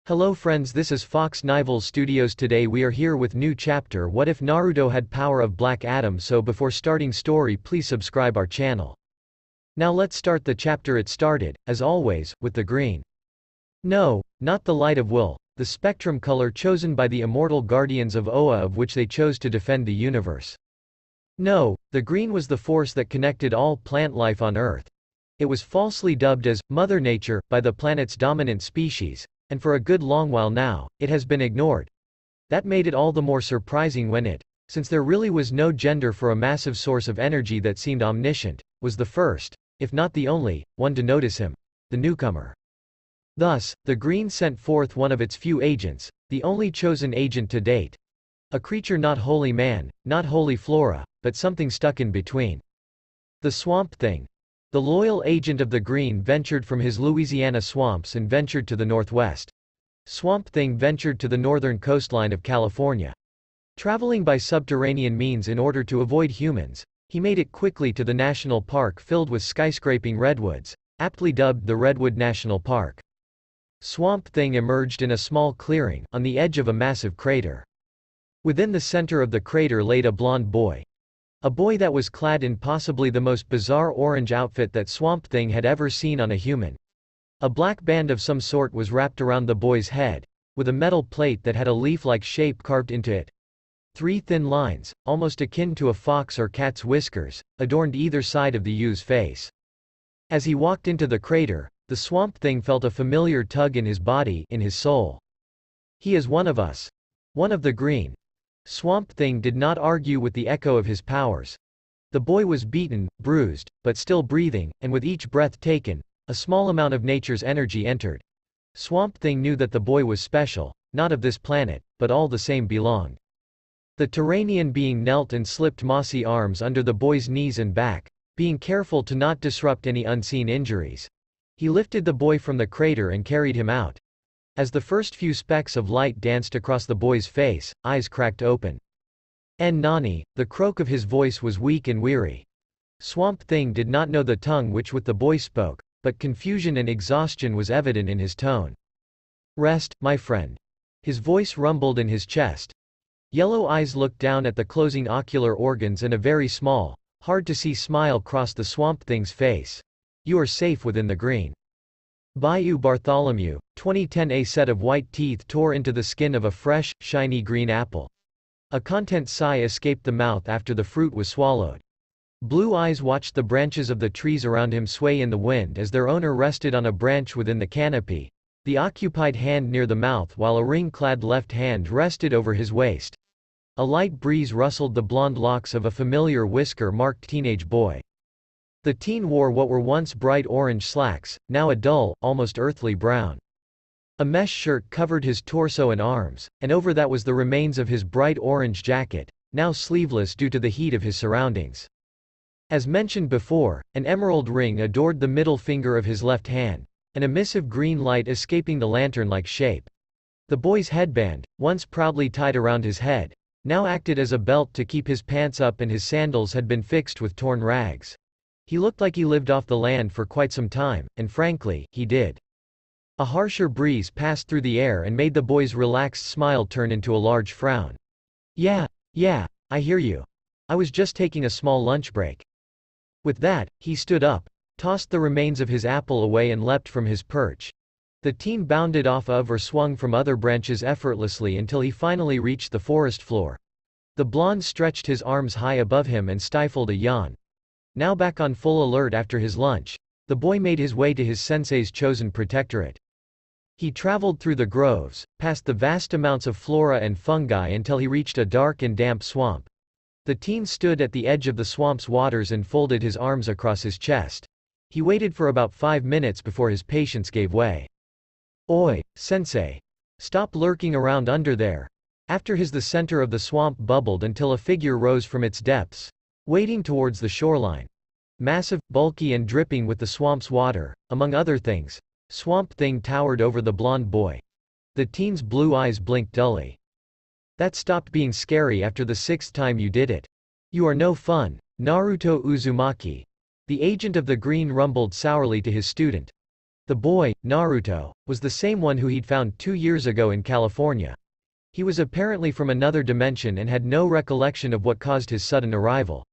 Hello friends, this is Fox Nival Studios. Today we are here with new chapter What if Naruto had power of Black Adam. So before starting story, please subscribe our channel. Now let's start the chapter. It started, as always, with the green. No, not the light of will, the spectrum color chosen by the immortal guardians of Oa, of which they chose to defend the universe. No, the green was the force that connected all plant life on Earth. It was falsely dubbed as Mother Nature by the planet's dominant species, and for a good long while now, it has been ignored. That made it all the more surprising when it, since there really was no gender for a massive source of energy that seemed omniscient, was the first, if not the only, one to notice him, the newcomer. Thus, the Green sent forth one of its few agents, the only chosen agent to date. A creature not wholly man, not wholly flora, but something stuck in between. The Swamp Thing. The loyal agent of the Green ventured from his Louisiana swamps and ventured to the northwest. Swamp Thing ventured to the northern coastline of California. Traveling by subterranean means in order to avoid humans, he made it quickly to the national park filled with skyscraping redwoods, aptly dubbed the Redwood National Park. Swamp Thing emerged in a small clearing, on the edge of a massive crater. Within the center of the crater laid a blond boy. A boy that was clad in possibly the most bizarre orange outfit that Swamp Thing had ever seen on a human. A black band of some sort was wrapped around the boy's head, with a metal plate that had a leaf-like shape carved into it. Three thin lines, almost akin to a fox or cat's whiskers, adorned either side of the youth's face. As he walked into the crater, the Swamp Thing felt a familiar tug in his body, in his soul. He is one of us. One of the Green. Swamp Thing did not argue with the echo of his powers. The boy was beaten, bruised, but still breathing, and with each breath taken, a small amount of nature's energy entered. Swamp Thing knew that the boy was special, not of this planet, but all the same belonged. The Tamaranian being knelt and slipped mossy arms under the boy's knees and back, being careful to not disrupt any unseen injuries. He lifted the boy from the crater and carried him out. As the first few specks of light danced across the boy's face, eyes cracked open. Nani, the croak of his voice was weak and weary. Swamp Thing did not know the tongue which with the boy spoke, but confusion and exhaustion was evident in his tone. Rest, my friend. His voice rumbled in his chest. Yellow eyes looked down at the closing ocular organs and a very small, hard-to-see smile crossed the Swamp Thing's face. You are safe within the Green. Bayou Bartholomew, 2010. A set of white teeth tore into the skin of a fresh, shiny green apple. A content sigh escaped the mouth after the fruit was swallowed. Blue eyes watched the branches of the trees around him sway in the wind as their owner rested on a branch within the canopy, the occupied hand near the mouth while a ring-clad left hand rested over his waist. A light breeze rustled the blonde locks of a familiar whisker-marked teenage boy. The teen wore what were once bright orange slacks, now a dull, almost earthly brown. A mesh shirt covered his torso and arms, and over that was the remains of his bright orange jacket, now sleeveless due to the heat of his surroundings. As mentioned before, an emerald ring adored the middle finger of his left hand, an emissive green light escaping the lantern-like shape. The boy's headband, once proudly tied around his head, now acted as a belt to keep his pants up, and his sandals had been fixed with torn rags. He looked like he lived off the land for quite some time, and frankly, he did. A harsher breeze passed through the air and made the boy's relaxed smile turn into a large frown. Yeah, I hear you. I was just taking a small lunch break. With that, he stood up, tossed the remains of his apple away and leapt from his perch. The teen bounded off of or swung from other branches effortlessly until he finally reached the forest floor. The blonde stretched his arms high above him and stifled a yawn. Now back on full alert after his lunch, the boy made his way to his sensei's chosen protectorate. He traveled through the groves, past the vast amounts of flora and fungi until he reached a dark and damp swamp. The teen stood at the edge of the swamp's waters and folded his arms across his chest. He waited for about 5 minutes before his patience gave way. Oi, sensei. Stop lurking around under there. After his the center of the swamp bubbled until a figure rose from its depths, wading towards the shoreline. Massive, bulky and dripping with the swamp's water, among other things, Swamp Thing towered over the blond boy. The teen's blue eyes blinked dully. That stopped being scary after the 6th time you did it. You are no fun, Naruto Uzumaki. The agent of the Green rumbled sourly to his student. The boy, Naruto, was the same one who he'd found 2 years ago in California. He was apparently from another dimension and had no recollection of what caused his sudden arrival.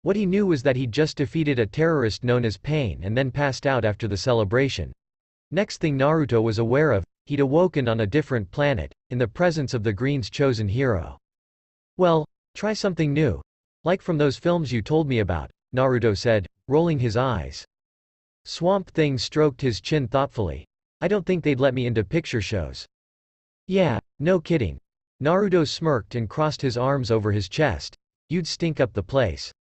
What he knew was that he'd just defeated a terrorist known as Pain and then passed out after the celebration. Next thing Naruto was aware of, he'd awoken on a different planet, in the presence of the Green's chosen hero. Well, try something new. Like from those films you told me about, Naruto said, rolling his eyes. Swamp Thing stroked his chin thoughtfully. I don't think they'd let me into picture shows. Yeah, no kidding. Naruto smirked and crossed his arms over his chest. You'd stink up the place.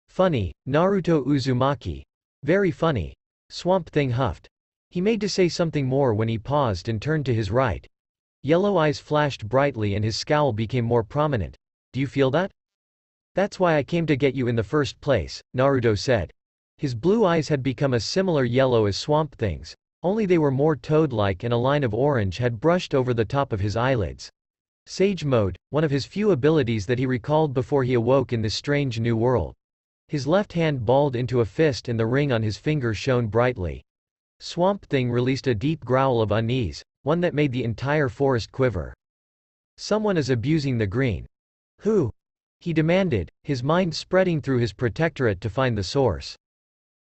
Funny, Naruto Uzumaki. Very funny. Swamp Thing huffed. He made to say something more when he paused and turned to his right. Yellow eyes flashed brightly and his scowl became more prominent. Do you feel that? That's why I came to get you in the first place, Naruto said. His blue eyes had become a similar yellow as Swamp Thing's, only they were more toad-like and a line of orange had brushed over the top of his eyelids. Sage Mode, one of his few abilities that he recalled before he awoke in this strange new world. His left hand balled into a fist and the ring on his finger shone brightly. Swamp Thing released a deep growl of unease, one that made the entire forest quiver. Someone is abusing the Green. Who? He demanded, his mind spreading through his protectorate to find the source.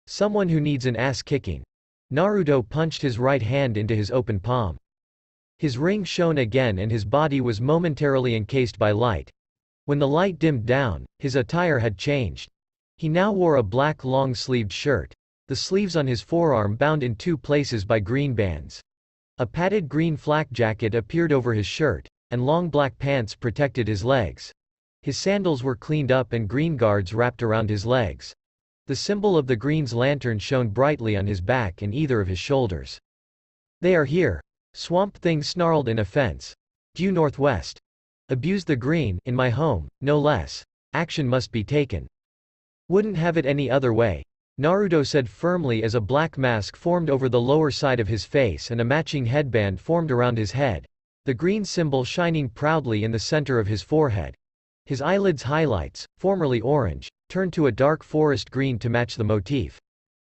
Someone who needs an ass-kicking. Naruto punched his right hand into his open palm. His ring shone again and his body was momentarily encased by light. When the light dimmed down, his attire had changed. He now wore a black long-sleeved shirt. The sleeves on his forearm bound in 2 places by green bands. A padded green flak jacket appeared over his shirt, and long black pants protected his legs. His sandals were cleaned up and green guards wrapped around his legs. The symbol of the Green's lantern shone brightly on his back and either of his shoulders. They are here. Swamp Thing snarled in offense. Due northwest. Abuse the Green, in my home, no less. Action must be taken. Wouldn't have it any other way, Naruto said firmly as a black mask formed over the lower side of his face and a matching headband formed around his head, the green symbol shining proudly in the center of his forehead. His eyelids' highlights, formerly orange, turned to a dark forest green to match the motif.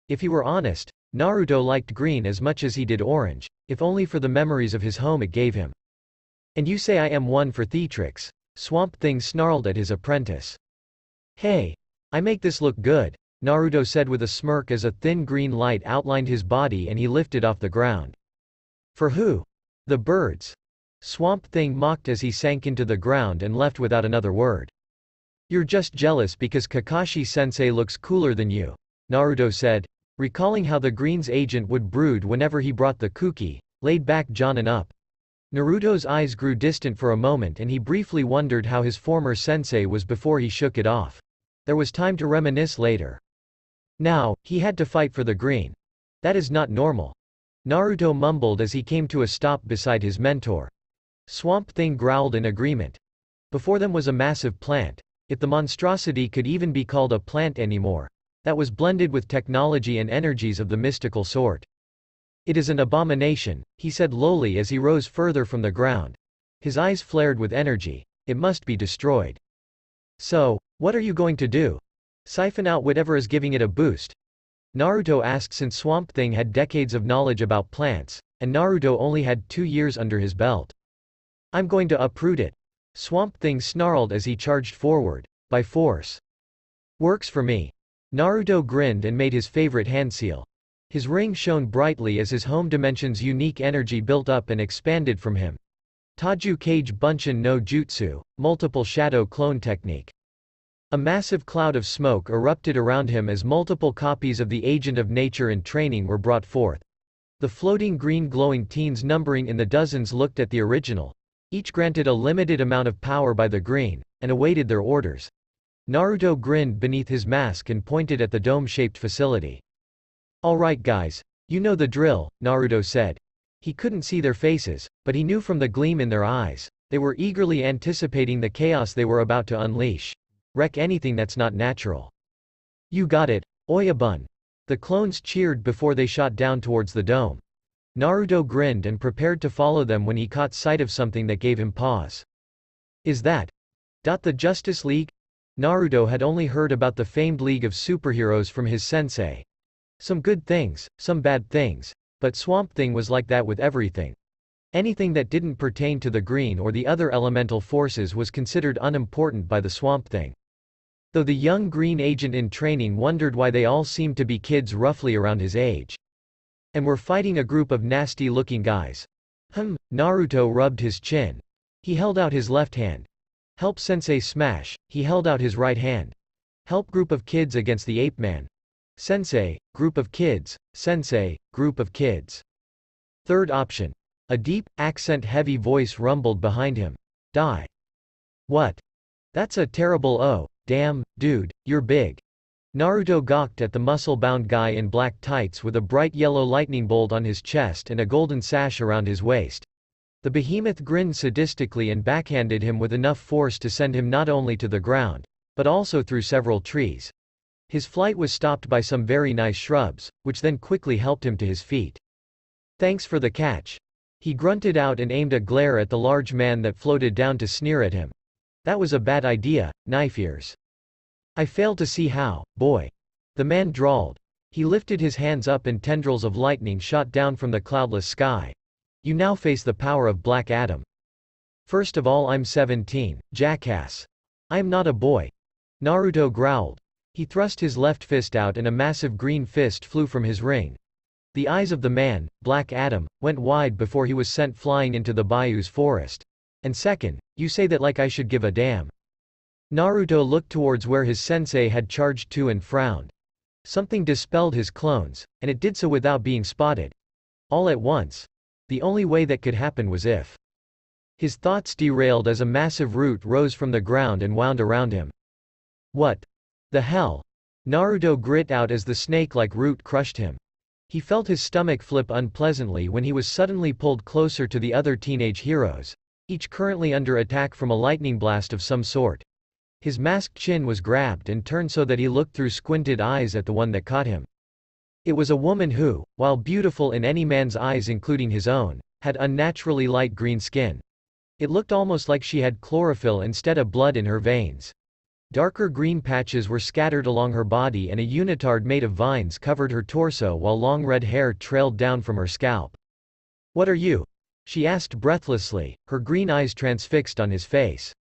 If he were honest, Naruto liked green as much as he did orange, if only for the memories of his home it gave him. And you say I am one for theatrics? Swamp Thing snarled at his apprentice. Hey! I make this look good, Naruto said with a smirk as a thin green light outlined his body and he lifted off the ground. For who? The birds. Swamp Thing mocked as he sank into the ground and left without another word. You're just jealous because Kakashi-sensei looks cooler than you, Naruto said, recalling how the Green's agent would brood whenever he brought the kuki, laid back Jonin up. Naruto's eyes grew distant for a moment and he briefly wondered how his former sensei was before he shook it off. There was time to reminisce later. Now, he had to fight for the Green. That is not normal. Naruto mumbled as he came to a stop beside his mentor. Swamp Thing growled in agreement. Before them was a massive plant. If the monstrosity could even be called a plant anymore. That was blended with technology and energies of the mystical sort. It is an abomination, he said lowly as he rose further from the ground. His eyes flared with energy. It must be destroyed. So, what are you going to do? Siphon out whatever is giving it a boost? Naruto asked since Swamp Thing had decades of knowledge about plants, and Naruto only had 2 years under his belt. I'm going to uproot it. Swamp Thing snarled as he charged forward. By force. Works for me. Naruto grinned and made his favorite hand seal. His ring shone brightly as his home dimension's unique energy built up and expanded from him. Taju Kage Bunshin no Jutsu, multiple shadow clone technique. A massive cloud of smoke erupted around him as multiple copies of the Agent of Nature in training were brought forth. The floating green glowing teens numbering in the dozens looked at the original, each granted a limited amount of power by the Green, and awaited their orders. Naruto grinned beneath his mask and pointed at the dome-shaped facility. Alright guys, you know the drill, Naruto said. He couldn't see their faces, but he knew from the gleam in their eyes, they were eagerly anticipating the chaos they were about to unleash. Wreck anything that's not natural. You got it, Oyabun. The clones cheered before they shot down towards the dome. Naruto grinned and prepared to follow them when he caught sight of something that gave him pause. Is that the Justice League? Naruto had only heard about the famed League of Superheroes from his sensei. Some good things, some bad things, But Swamp Thing was like that with everything. Anything that didn't pertain to the green or the other elemental forces was considered unimportant by the Swamp Thing. Though the young green agent in training wondered why they all seemed to be kids roughly around his age. And were fighting a group of nasty-looking guys. Naruto rubbed his chin. He held out his left hand. Help Sensei smash, he held out his right hand. Help group of kids against the ape man. Sensei, group of kids, Sensei, group of kids. Third option. A deep, accent-heavy voice rumbled behind him. Die. What? That's a terrible damn, dude, you're big. Naruto gawked at the muscle-bound guy in black tights with a bright yellow lightning bolt on his chest and a golden sash around his waist. The behemoth grinned sadistically and backhanded him with enough force to send him not only to the ground, but also through several trees. His flight was stopped by some very nice shrubs, which then quickly helped him to his feet. Thanks for the catch. He grunted out and aimed a glare at the large man that floated down to sneer at him. That was a bad idea, knife ears. I fail to see how, boy. The man drawled. He lifted his hands up and tendrils of lightning shot down from the cloudless sky. You now face the power of Black Adam. First of all, I'm 17, jackass. I'm not a boy. Naruto growled. He thrust his left fist out and a massive green fist flew from his ring. The eyes of the man, Black Adam, went wide before he was sent flying into the bayou's forest. And second, you say that like I should give a damn. Naruto looked towards where his sensei had charged to and frowned. Something dispelled his clones, and it did so without being spotted. All at once. The only way that could happen was if. His thoughts derailed as a massive root rose from the ground and wound around him. What the hell? Naruto grit out as the snake-like root crushed him. He felt his stomach flip unpleasantly when he was suddenly pulled closer to the other teenage heroes, each currently under attack from a lightning blast of some sort. His masked chin was grabbed and turned so that he looked through squinted eyes at the one that caught him. It was a woman who, while beautiful in any man's eyes including his own, had unnaturally light green skin. It looked almost like she had chlorophyll instead of blood in her veins. Darker green patches were scattered along her body and a unitard made of vines covered her torso while long red hair trailed down from her scalp. What are you? She asked breathlessly, her green eyes transfixed on his face.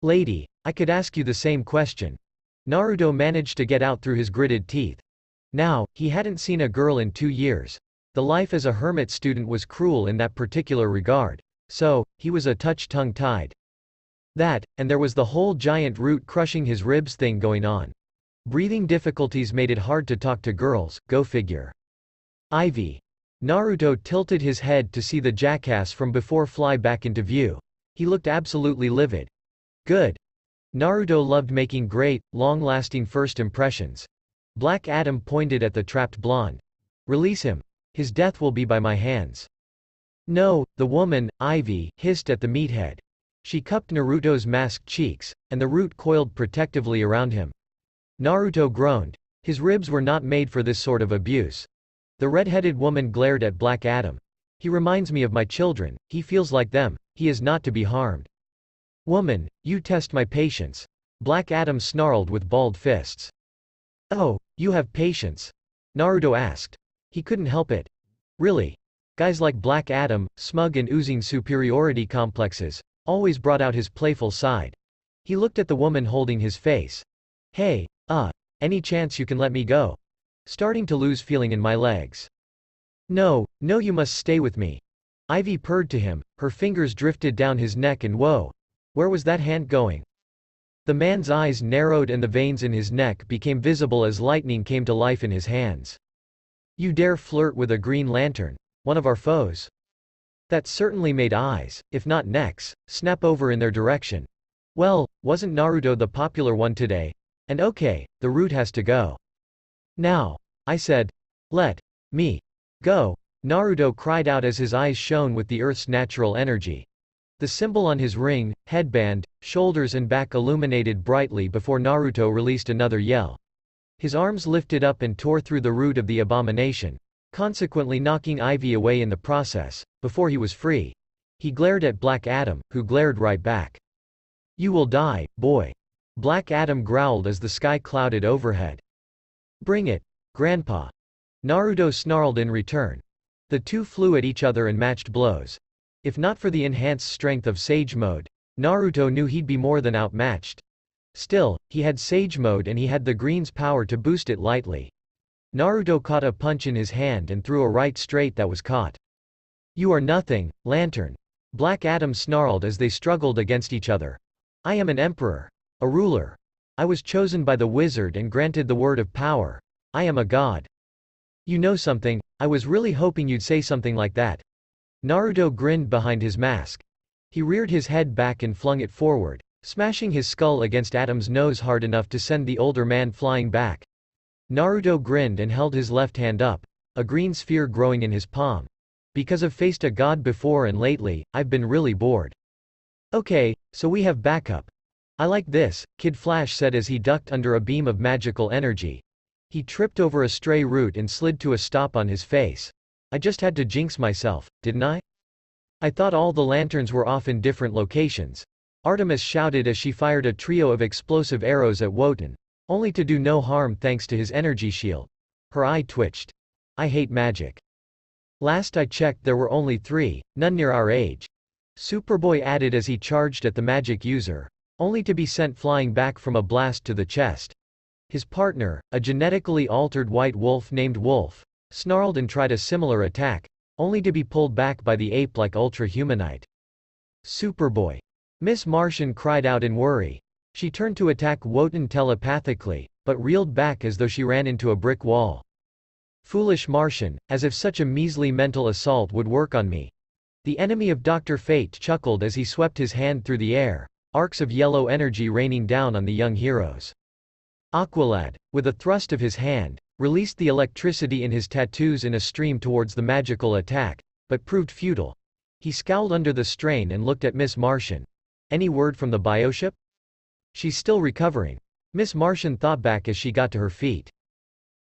Lady, I could ask you the same question. Naruto managed to get out through his gritted teeth. Now, he hadn't seen a girl in 2 years. The life as a hermit student was cruel in that particular regard. So, he was a touch tongue-tied. That, and there was the whole giant root crushing his ribs thing going on. Breathing difficulties made it hard to talk to girls, go figure. Ivy. Naruto tilted his head to see the jackass from before fly back into view. He looked absolutely livid. Good. Naruto loved making great, long-lasting first impressions. Black Adam pointed at the trapped blonde. Release him. His death will be by my hands. No, the woman, Ivy, hissed at the meathead. She cupped Naruto's masked cheeks, and the root coiled protectively around him. Naruto groaned. His ribs were not made for this sort of abuse. The red-headed woman glared at Black Adam. He reminds me of my children, he feels like them, he is not to be harmed. Woman, you test my patience. Black Adam snarled with balled fists. Oh, you have patience? Naruto asked. He couldn't help it. Really? Guys like Black Adam, smug and oozing superiority complexes, always brought out his playful side. He looked at the woman holding his face. Hey, any chance you can let me go? Starting to lose feeling in my legs. No, you must stay with me. Ivy purred to him, her fingers drifted down his neck and whoa. Where was that hand going? The man's eyes narrowed and the veins in his neck became visible as lightning came to life in his hands. You dare flirt with a Green Lantern? One of our foes? That certainly made eyes, if not necks, snap over in their direction. Well, wasn't Naruto the popular one today? And okay, the root has to go. Now. I said. Let me go. Naruto cried out as his eyes shone with the Earth's natural energy. The symbol on his ring, headband, shoulders and back illuminated brightly before Naruto released another yell. His arms lifted up and tore through the root of the abomination, consequently knocking Ivy away in the process. Before he was free, he glared at Black Adam, who glared right back. You will die, boy. Black Adam growled as the sky clouded overhead. Bring it, Grandpa. Naruto snarled in return. The two flew at each other and matched blows. If not for the enhanced strength of Sage Mode, Naruto knew he'd be more than outmatched. Still, he had Sage Mode and he had the green's power to boost it lightly. Naruto caught a punch in his hand and threw a right straight that was caught. "You are nothing, Lantern." Black Adam snarled as they struggled against each other. "I am an emperor. A ruler. I was chosen by the wizard and granted the word of power. I am a god." "You know something, I was really hoping you'd say something like that." Naruto grinned behind his mask. He reared his head back and flung it forward, smashing his skull against Adam's nose hard enough to send the older man flying back. Naruto grinned and held his left hand up, a green sphere growing in his palm. "Because I've faced a god before and lately, I've been really bored." "Okay, so we have backup. I like this," Kid Flash said as he ducked under a beam of magical energy. He tripped over a stray root and slid to a stop on his face. "I just had to jinx myself, didn't I? I thought all the lanterns were off in different locations." Artemis shouted as she fired a trio of explosive arrows at Wotan, only to do no harm thanks to his energy shield. Her eye twitched. "I hate magic. Last I checked there were only 3, none near our age." Superboy added as he charged at the magic user, only to be sent flying back from a blast to the chest. His partner, a genetically altered white wolf named Wolf, snarled and tried a similar attack, only to be pulled back by the ape-like Ultra-Humanite. "Superboy!" Miss Martian cried out in worry. She turned to attack Wotan telepathically, but reeled back as though she ran into a brick wall. "Foolish Martian, as if such a measly mental assault would work on me." The enemy of Dr. Fate chuckled as he swept his hand through the air, arcs of yellow energy raining down on the young heroes. Aqualad, with a thrust of his hand, released the electricity in his tattoos in a stream towards the magical attack, but proved futile. He scowled under the strain and looked at Miss Martian. "Any word from the bioship?" "She's still recovering." Miss Martian thought back as she got to her feet.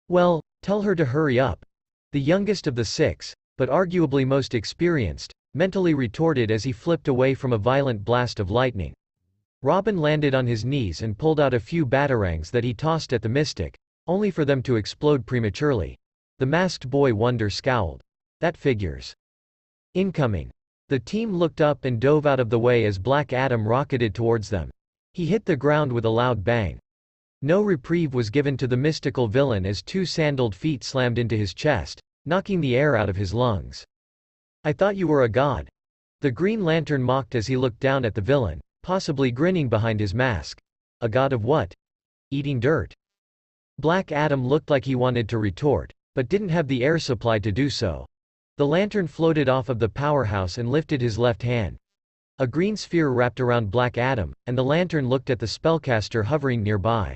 "Well, tell her to hurry up." The youngest of the 6, but arguably most experienced, mentally retorted as he flipped away from a violent blast of lightning. Robin landed on his knees and pulled out a few batarangs that he tossed at the mystic, only for them to explode prematurely. The masked boy Wonder scowled. "That figures." Incoming. The team looked up and dove out of the way as Black Adam rocketed towards them. He hit the ground with a loud bang. No reprieve was given to the mystical villain as 2 sandaled feet slammed into his chest, knocking the air out of his lungs. "I thought you were a god." The Green Lantern mocked as he looked down at the villain, possibly grinning behind his mask. "A god of what? Eating dirt?" Black Adam looked like he wanted to retort, but didn't have the air supply to do so. The lantern floated off of the powerhouse and lifted his left hand. A green sphere wrapped around Black Adam, and the lantern looked at the spellcaster hovering nearby.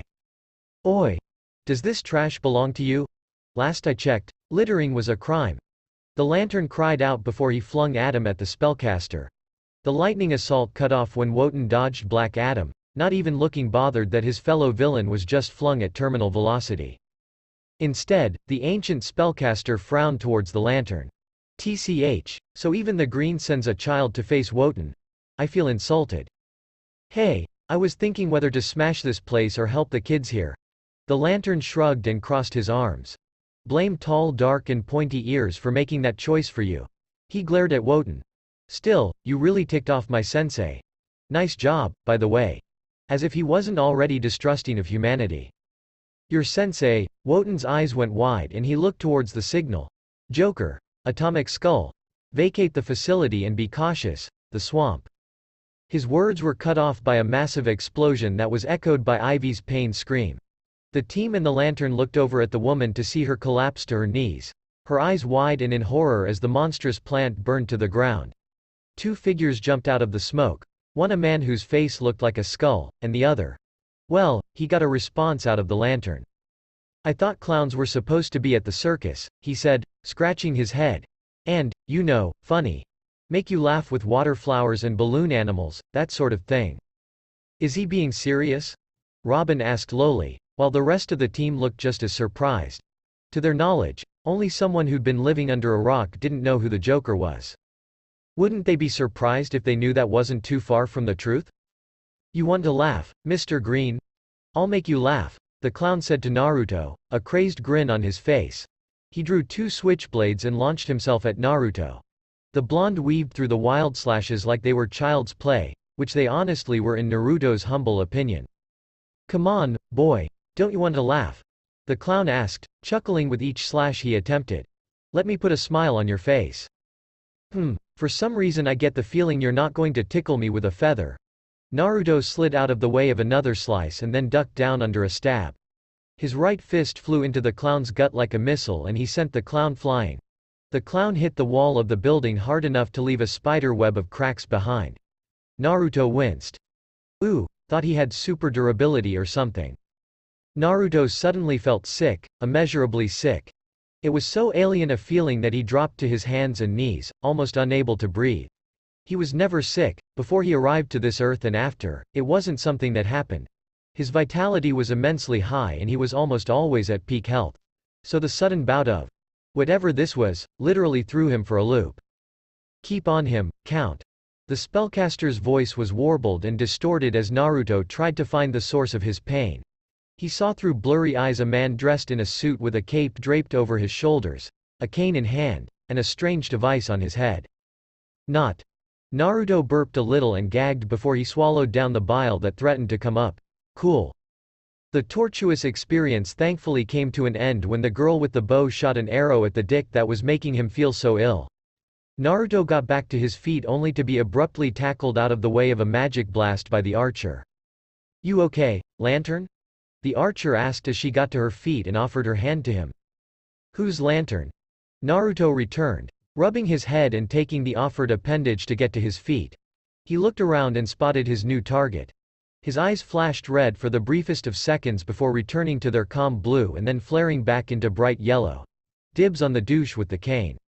"Oi! Does this trash belong to you? Last I checked, littering was a crime." The lantern cried out before he flung Adam at the spellcaster. The lightning assault cut off when Wotan dodged Black Adam, not even looking bothered that his fellow villain was just flung at terminal velocity. Instead, the ancient spellcaster frowned towards the lantern. "TCH, so even the green sends a child to face Wotan? I feel insulted." "Hey, I was thinking whether to smash this place or help the kids here." The lantern shrugged and crossed his arms. "Blame tall, dark and pointy ears for making that choice for you." He glared at Wotan. "Still, you really ticked off my sensei. Nice job, by the way." As if he wasn't already distrusting of humanity. "Your sensei." Wotan's eyes went wide and he looked towards the signal. "Joker. Atomic Skull. Vacate the facility and be cautious, the swamp." His words were cut off by a massive explosion that was echoed by Ivy's pained scream. The team and the lantern looked over at the woman to see her collapse to her knees, her eyes wide and in horror as the monstrous plant burned to the ground. 2 figures jumped out of the smoke, one a man whose face looked like a skull, and the other. Well, he got a response out of the lantern. "I thought clowns were supposed to be at the circus," he said, scratching his head. "And, you know, funny. Make you laugh with water flowers and balloon animals, that sort of thing." "Is he being serious?" Robin asked lowly, while the rest of the team looked just as surprised. To their knowledge, only someone who'd been living under a rock didn't know who the Joker was. Wouldn't they be surprised if they knew that wasn't too far from the truth? "You want to laugh, Mr. Green? I'll make you laugh," the clown said to Naruto, a crazed grin on his face. He drew 2 switchblades and launched himself at Naruto. The blonde weaved through the wild slashes like they were child's play, which they honestly were in Naruto's humble opinion. "Come on, boy. Don't you want to laugh?" the clown asked, chuckling with each slash he attempted. "Let me put a smile on your face." For some reason I get the feeling you're not going to tickle me with a feather." Naruto slid out of the way of another slice and then ducked down under a stab. His right fist flew into the clown's gut like a missile and he sent the clown flying. The clown hit the wall of the building hard enough to leave a spider web of cracks behind. Naruto winced. Ooh, thought he had super durability or something. Naruto suddenly felt sick, immeasurably sick. It was so alien a feeling that he dropped to his hands and knees, almost unable to breathe. He was never sick, before he arrived to this earth and after, it wasn't something that happened. His vitality was immensely high and he was almost always at peak health. So the sudden bout of whatever this was, literally threw him for a loop. "Keep on him, Count." The spellcaster's voice was warbled and distorted as Naruto tried to find the source of his pain. He saw through blurry eyes a man dressed in a suit with a cape draped over his shoulders, a cane in hand, and a strange device on his head. Not. Naruto burped a little and gagged before he swallowed down the bile that threatened to come up. Cool. The tortuous experience thankfully came to an end when the girl with the bow shot an arrow at the dick that was making him feel so ill. Naruto got back to his feet only to be abruptly tackled out of the way of a magic blast by the archer. "You okay, Lantern?" the archer asked as she got to her feet and offered her hand to him. "Whose lantern?" Naruto returned, rubbing his head and taking the offered appendage to get to his feet. He looked around and spotted his new target. His eyes flashed red for the briefest of seconds before returning to their calm blue and then flaring back into bright yellow. Dibs on the douche with the cane.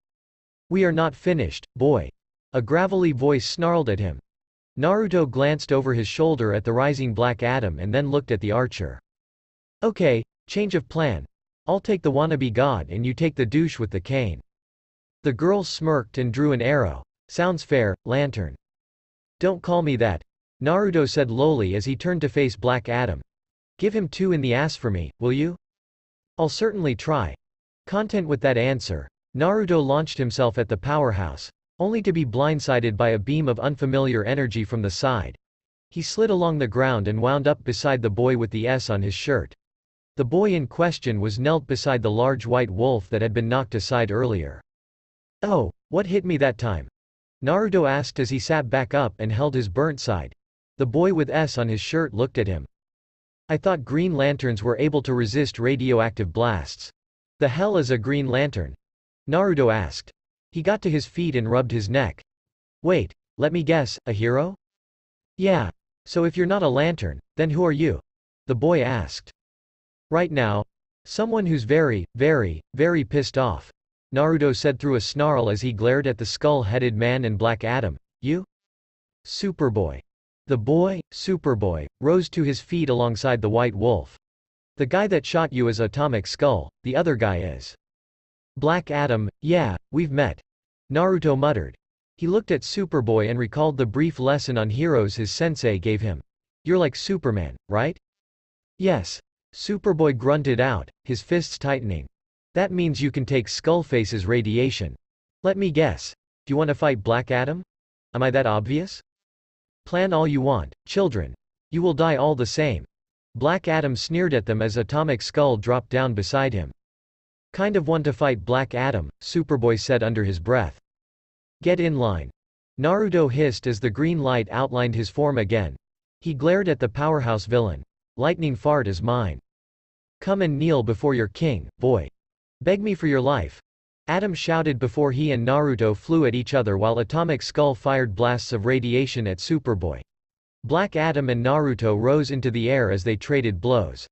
"We are not finished, boy." A gravelly voice snarled at him. Naruto glanced over his shoulder at the rising Black Adam and then looked at the archer. "Okay, change of plan. I'll take the wannabe god and you take the douche with the cane." The girl smirked and drew an arrow. "Sounds fair, Lantern." "Don't call me that," Naruto said lowly as he turned to face Black Adam. "Give him 2 in the ass for me, will you?" "I'll certainly try." Content with that answer, Naruto launched himself at the powerhouse, only to be blindsided by a beam of unfamiliar energy from the side. He slid along the ground and wound up beside the boy with the S on his shirt. The boy in question was knelt beside the large white wolf that had been knocked aside earlier. "Oh, what hit me that time?" Naruto asked as he sat back up and held his burnt side. The boy with S on his shirt looked at him. "I thought Green Lanterns were able to resist radioactive blasts." "The hell is a Green Lantern?" Naruto asked. He got to his feet and rubbed his neck. "Wait, let me guess, a hero?" "Yeah. So if you're not a lantern, then who are you?" the boy asked. "Right now, someone who's very, very, very pissed off," Naruto said through a snarl as he glared at the skull-headed man and Black Adam. "You?" "Superboy." The boy, Superboy, rose to his feet alongside the white wolf. "The guy that shot you is Atomic Skull, the other guy is." "Black Adam, yeah, we've met," Naruto muttered. He looked at Superboy and recalled the brief lesson on heroes his sensei gave him. "You're like Superman, right?" "Yes." Superboy grunted out, his fists tightening. "That means you can take Skullface's radiation. Let me guess. Do you want to fight Black Adam? Am I that obvious?" "Plan all you want, children. You will die all the same." Black Adam sneered at them as Atomic Skull dropped down beside him. "Kind of want to fight Black Adam," Superboy said under his breath. "Get in line." Naruto hissed as the green light outlined his form again. He glared at the powerhouse villain. "Lightning fart is mine. Come and kneel before your king, boy. Beg me for your life." Adam shouted before he and Naruto flew at each other while Atomic Skull fired blasts of radiation at Superboy. Black Adam and Naruto rose into the air as they traded blows.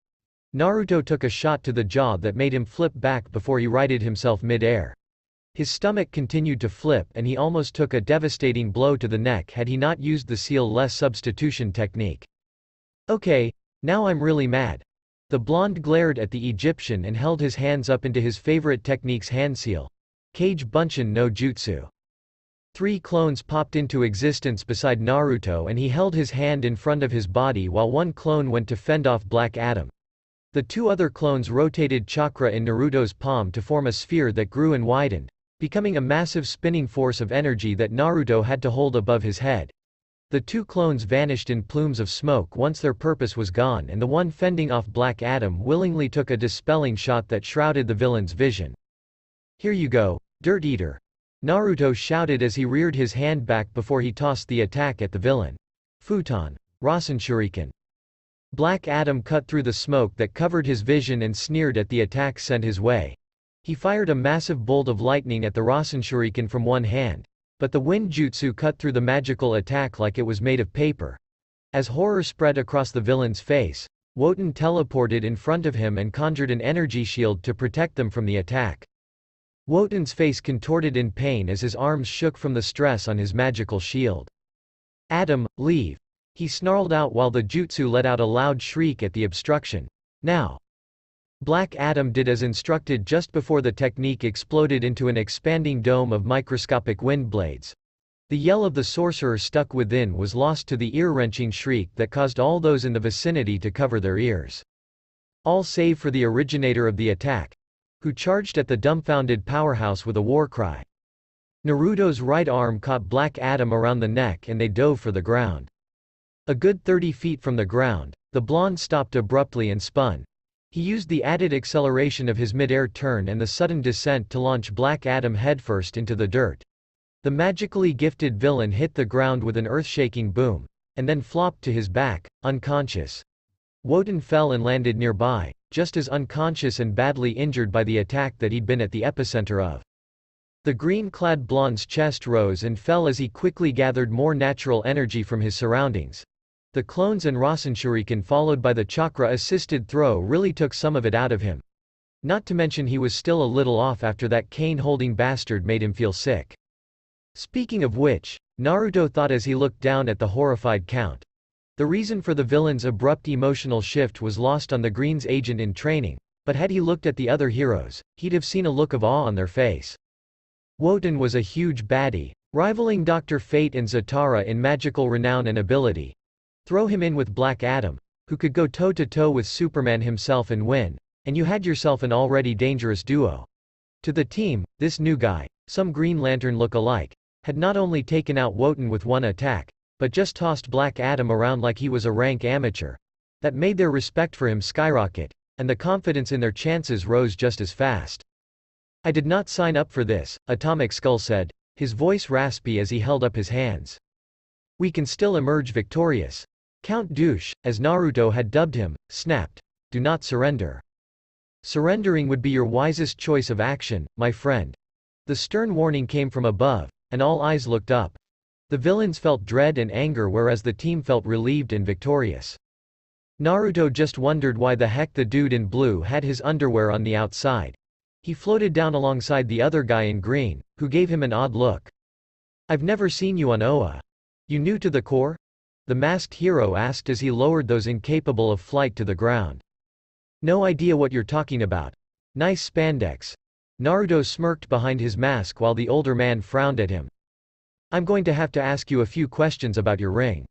Naruto took a shot to the jaw that made him flip back before he righted himself mid-air. His stomach continued to flip and he almost took a devastating blow to the neck had he not used the seal-less substitution technique. "Okay, now I'm really mad." The blonde glared at the Egyptian and held his hands up into his favorite technique's hand seal. Kage Bunshin no Jutsu. 3 clones popped into existence beside Naruto and he held his hand in front of his body while one clone went to fend off Black Adam. The two other clones rotated chakra in Naruto's palm to form a sphere that grew and widened, becoming a massive spinning force of energy that Naruto had to hold above his head. The two clones vanished in plumes of smoke once their purpose was gone, and the one fending off Black Adam willingly took a dispelling shot that shrouded the villain's vision. "Here you go, Dirt Eater," Naruto shouted as he reared his hand back before he tossed the attack at the villain. Futon. Rasen Shuriken. Black Adam cut through the smoke that covered his vision and sneered at the attack sent his way. He fired a massive bolt of lightning at the Rasen Shuriken from one hand, but the wind jutsu cut through the magical attack like it was made of paper. As horror spread across the villain's face, Wotan teleported in front of him and conjured an energy shield to protect them from the attack. Wotan's face contorted in pain as his arms shook from the stress on his magical shield. "Adam, leave," he snarled out while the jutsu let out a loud shriek at the obstruction. "Now!" Black Adam did as instructed just before the technique exploded into an expanding dome of microscopic wind blades. The yell of the sorcerer stuck within was lost to the ear-wrenching shriek that caused all those in the vicinity to cover their ears. All save for the originator of the attack, who charged at the dumbfounded powerhouse with a war cry. Naruto's right arm caught Black Adam around the neck and they dove for the ground. A good 30 feet from the ground, the blonde stopped abruptly and spun. He used the added acceleration of his mid-air turn and the sudden descent to launch Black Adam headfirst into the dirt. The magically gifted villain hit the ground with an earth-shaking boom, and then flopped to his back, unconscious. Wotan fell and landed nearby, just as unconscious and badly injured by the attack that he'd been at the epicenter of. The green-clad blonde's chest rose and fell as he quickly gathered more natural energy from his surroundings. The clones and Rasen Shuriken followed by the chakra-assisted throw really took some of it out of him. Not to mention he was still a little off after that cane-holding bastard made him feel sick. Speaking of which, Naruto thought as he looked down at the horrified Count. The reason for the villain's abrupt emotional shift was lost on the Green's agent in training, but had he looked at the other heroes, he'd have seen a look of awe on their face. Wotan was a huge baddie, rivaling Dr. Fate and Zatara in magical renown and ability. Throw him in with Black Adam, who could go toe-to-toe with Superman himself and win, and you had yourself an already dangerous duo. To the team, this new guy, some Green Lantern look-alike, had not only taken out Wotan with one attack, but just tossed Black Adam around like he was a rank amateur. That made their respect for him skyrocket, and the confidence in their chances rose just as fast. "I did not sign up for this," Atomic Skull said, his voice raspy as he held up his hands. "We can still emerge victorious." Count Douche, as Naruto had dubbed him, snapped, "Do not surrender. Surrendering would be your wisest choice of action, my friend." The stern warning came from above, and all eyes looked up. The villains felt dread and anger whereas the team felt relieved and victorious. Naruto just wondered why the heck the dude in blue had his underwear on the outside. He floated down alongside the other guy in green, who gave him an odd look. "I've never seen you on Oa. You new to the Corps?" the masked hero asked as he lowered those incapable of flight to the ground. "No idea what you're talking about. Nice spandex." Naruto smirked behind his mask while the older man frowned at him. "I'm going to have to ask you a few questions about your ring."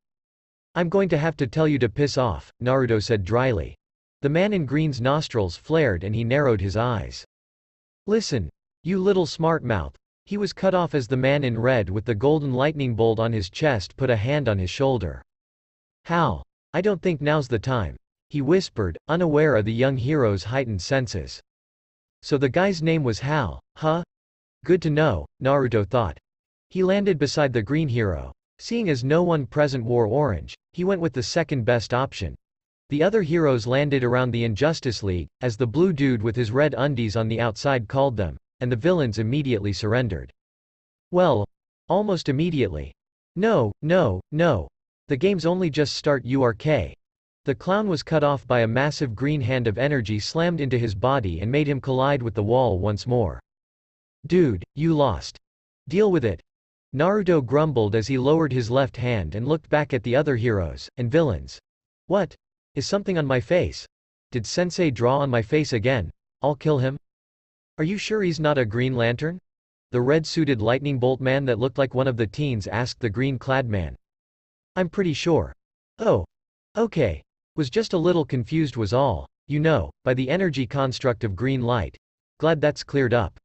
"I'm going to have to tell you to piss off," Naruto said dryly. The man in green's nostrils flared and he narrowed his eyes. "Listen, you little smart mouth." He was cut off as the man in red with the golden lightning bolt on his chest put a hand on his shoulder. "Hal, I don't think now's the time," he whispered, unaware of the young hero's heightened senses. So the guy's name was Hal, huh? Good to know, Naruto thought. He landed beside the green hero. Seeing as no one present wore orange, he went with the second best option. The other heroes landed around the Injustice League, as the blue dude with his red undies on the outside called them, and the villains immediately surrendered. Well, almost immediately. No. The game's only just start URK. The clown was cut off by a massive green hand of energy slammed into his body and made him collide with the wall once more. "Dude, you lost. Deal with it." Naruto grumbled as he lowered his left hand and looked back at the other heroes and villains. "What? Is something on my face? Did Sensei draw on my face again? I'll kill him." "Are you sure he's not a Green Lantern?" The red-suited lightning bolt man that looked like one of the teens asked the green-clad man. "I'm pretty sure." "Oh. Okay. Was just a little confused was all." You know, by the energy construct of green light. Glad that's cleared up.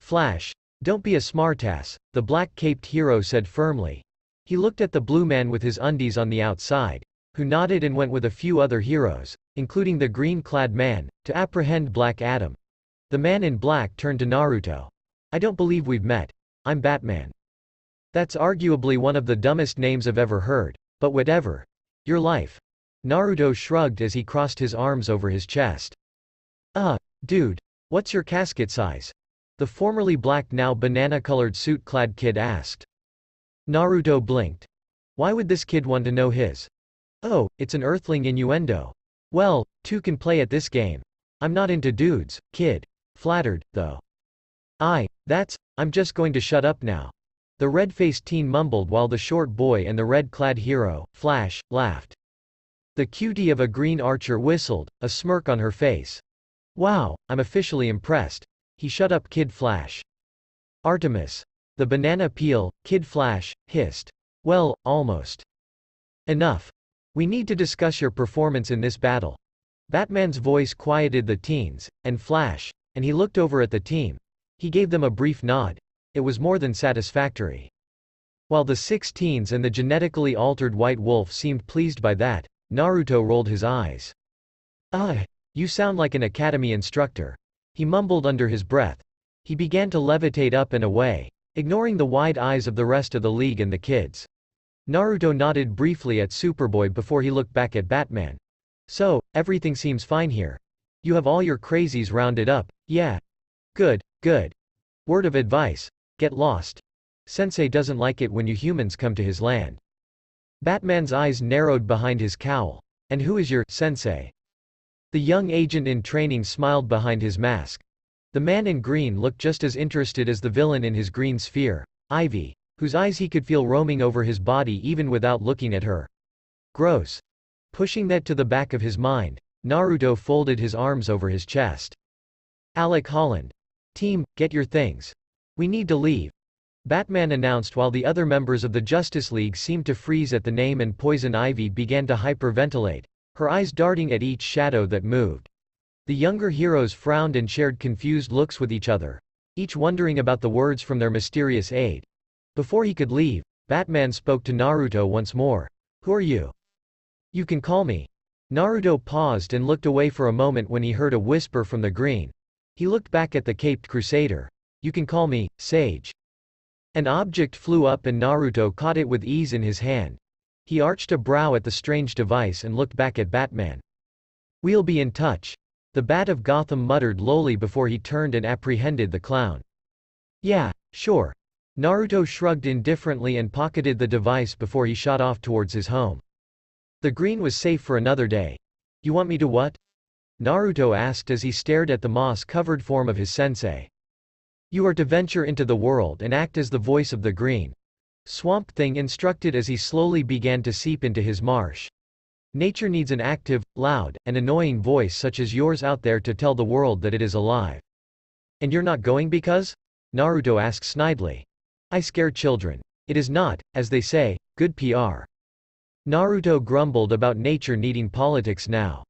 Flash. Don't be a smartass, the black-caped hero said firmly. He looked at the blue man with his undies on the outside, who nodded and went with a few other heroes, including the green-clad man, to apprehend Black Adam. The man in black turned to Naruto. I don't believe we've met. I'm Batman. That's arguably one of the dumbest names I've ever heard, but whatever. Your life. Naruto shrugged as he crossed his arms over his chest. Dude. What's your casket size? The formerly black now banana-colored suit-clad kid asked. Naruto blinked. Why would this kid want to know his? Oh, it's an earthling innuendo. Well, two can play at this game. I'm not into dudes, kid. Flattered, though. I'm just going to shut up now. The red-faced teen mumbled while the short boy and the red-clad hero, Flash, laughed. The cutie of a green archer whistled, a smirk on her face. Wow, I'm officially impressed. He shut up Kid Flash. Artemis. The banana peel, Kid Flash, hissed. Well, almost. Enough. We need to discuss your performance in this battle. Batman's voice quieted the teens, and Flash, and he looked over at the team. He gave them a brief nod. It was more than satisfactory. While the 6 teens and the genetically altered White Wolf seemed pleased by that, Naruto rolled his eyes. You sound like an academy instructor. He mumbled under his breath. He began to levitate up and away, ignoring the wide eyes of the rest of the league and the kids. Naruto nodded briefly at Superboy before he looked back at Batman. So, everything seems fine here. You have all your crazies rounded up, yeah? Good. Word of advice. Get lost. Sensei doesn't like it when you humans come to his land. Batman's eyes narrowed behind his cowl. And who is your sensei? The young agent in training smiled behind his mask. The man in green looked just as interested as the villain in his green sphere, Ivy, whose eyes he could feel roaming over his body even without looking at her. Gross. Pushing that to the back of his mind, Naruto folded his arms over his chest. Alec Holland. Team, get your things. We need to leave. Batman announced while the other members of the Justice League seemed to freeze at the name and Poison Ivy began to hyperventilate, her eyes darting at each shadow that moved. The younger heroes frowned and shared confused looks with each other, each wondering about the words from their mysterious aide. Before he could leave, Batman spoke to Naruto once more. Who are you? You can call me. Naruto paused and looked away for a moment when he heard a whisper from the green. He looked back at the caped crusader. You can call me, Sage. An object flew up and Naruto caught it with ease in his hand. He arched a brow at the strange device and looked back at Batman. We'll be in touch. The Bat of Gotham muttered lowly before he turned and apprehended the clown. Yeah, sure. Naruto shrugged indifferently and pocketed the device before he shot off towards his home. The green was safe for another day. You want me to what? Naruto asked as he stared at the moss-covered form of his sensei. You are to venture into the world and act as the voice of the green. Swamp Thing instructed as he slowly began to seep into his marsh. Nature needs an active, loud, and annoying voice such as yours out there to tell the world that it is alive. And you're not going because? Naruto asked snidely. I scare children. It is not, as they say, good PR. Naruto grumbled about nature needing politics now.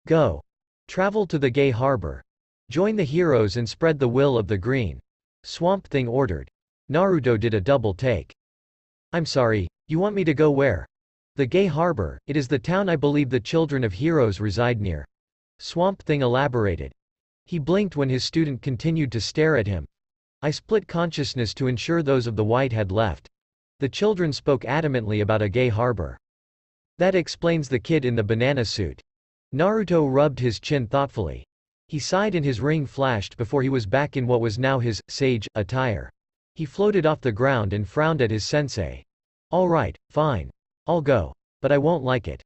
Go. Travel to the gay harbor. Join the heroes and spread the will of the green. Swamp Thing ordered. Naruto did a double take. I'm sorry, you want me to go where? The gay harbor, it is the town I believe the children of heroes reside near. Swamp Thing elaborated. He blinked when his student continued to stare at him. I split consciousness to ensure those of the white had left. The children spoke adamantly about a gay harbor. That explains the kid in the banana suit. Naruto rubbed his chin thoughtfully. He sighed and his ring flashed before he was back in what was now his sage attire. He floated off the ground and frowned at his sensei. All right, fine. I'll go. But I won't like it.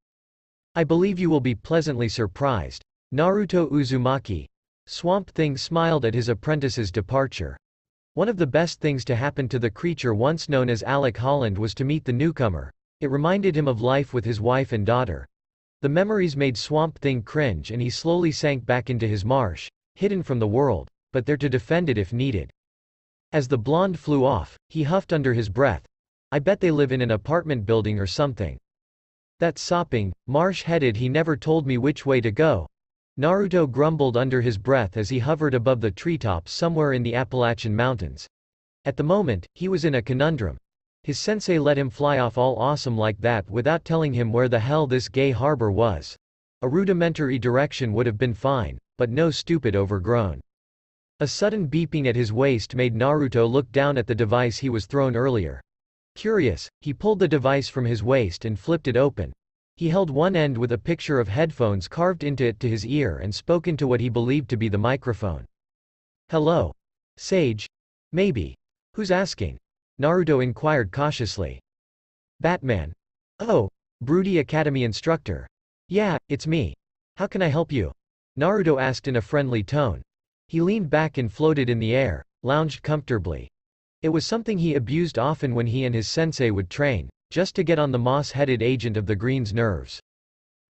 I believe you will be pleasantly surprised. Naruto Uzumaki. Swamp Thing smiled at his apprentice's departure. One of the best things to happen to the creature once known as Alec Holland was to meet the newcomer. It reminded him of life with his wife and daughter. The memories made Swamp Thing cringe and he slowly sank back into his marsh, hidden from the world, but there to defend it if needed. As the blonde flew off, he huffed under his breath. I bet they live in an apartment building or something. That sopping, marsh-headed he never told me which way to go. Naruto grumbled under his breath as he hovered above the treetops somewhere in the Appalachian Mountains. At the moment, he was in a conundrum. His sensei let him fly off all awesome like that without telling him where the hell this gay harbor was. A rudimentary direction would have been fine, but no stupid overgrown. A sudden beeping at his waist made Naruto look down at the device he was thrown earlier. Curious, he pulled the device from his waist and flipped it open. He held one end with a picture of headphones carved into it to his ear and spoke into what he believed to be the microphone. "Hello? Sage? Maybe. Who's asking?" Naruto inquired cautiously. "Batman. Oh, Broody Academy instructor. Yeah, it's me. How can I help you?" Naruto asked in a friendly tone. He leaned back and floated in the air, lounged comfortably. It was something he abused often when he and his sensei would train, just to get on the moss-headed agent of the Green's nerves.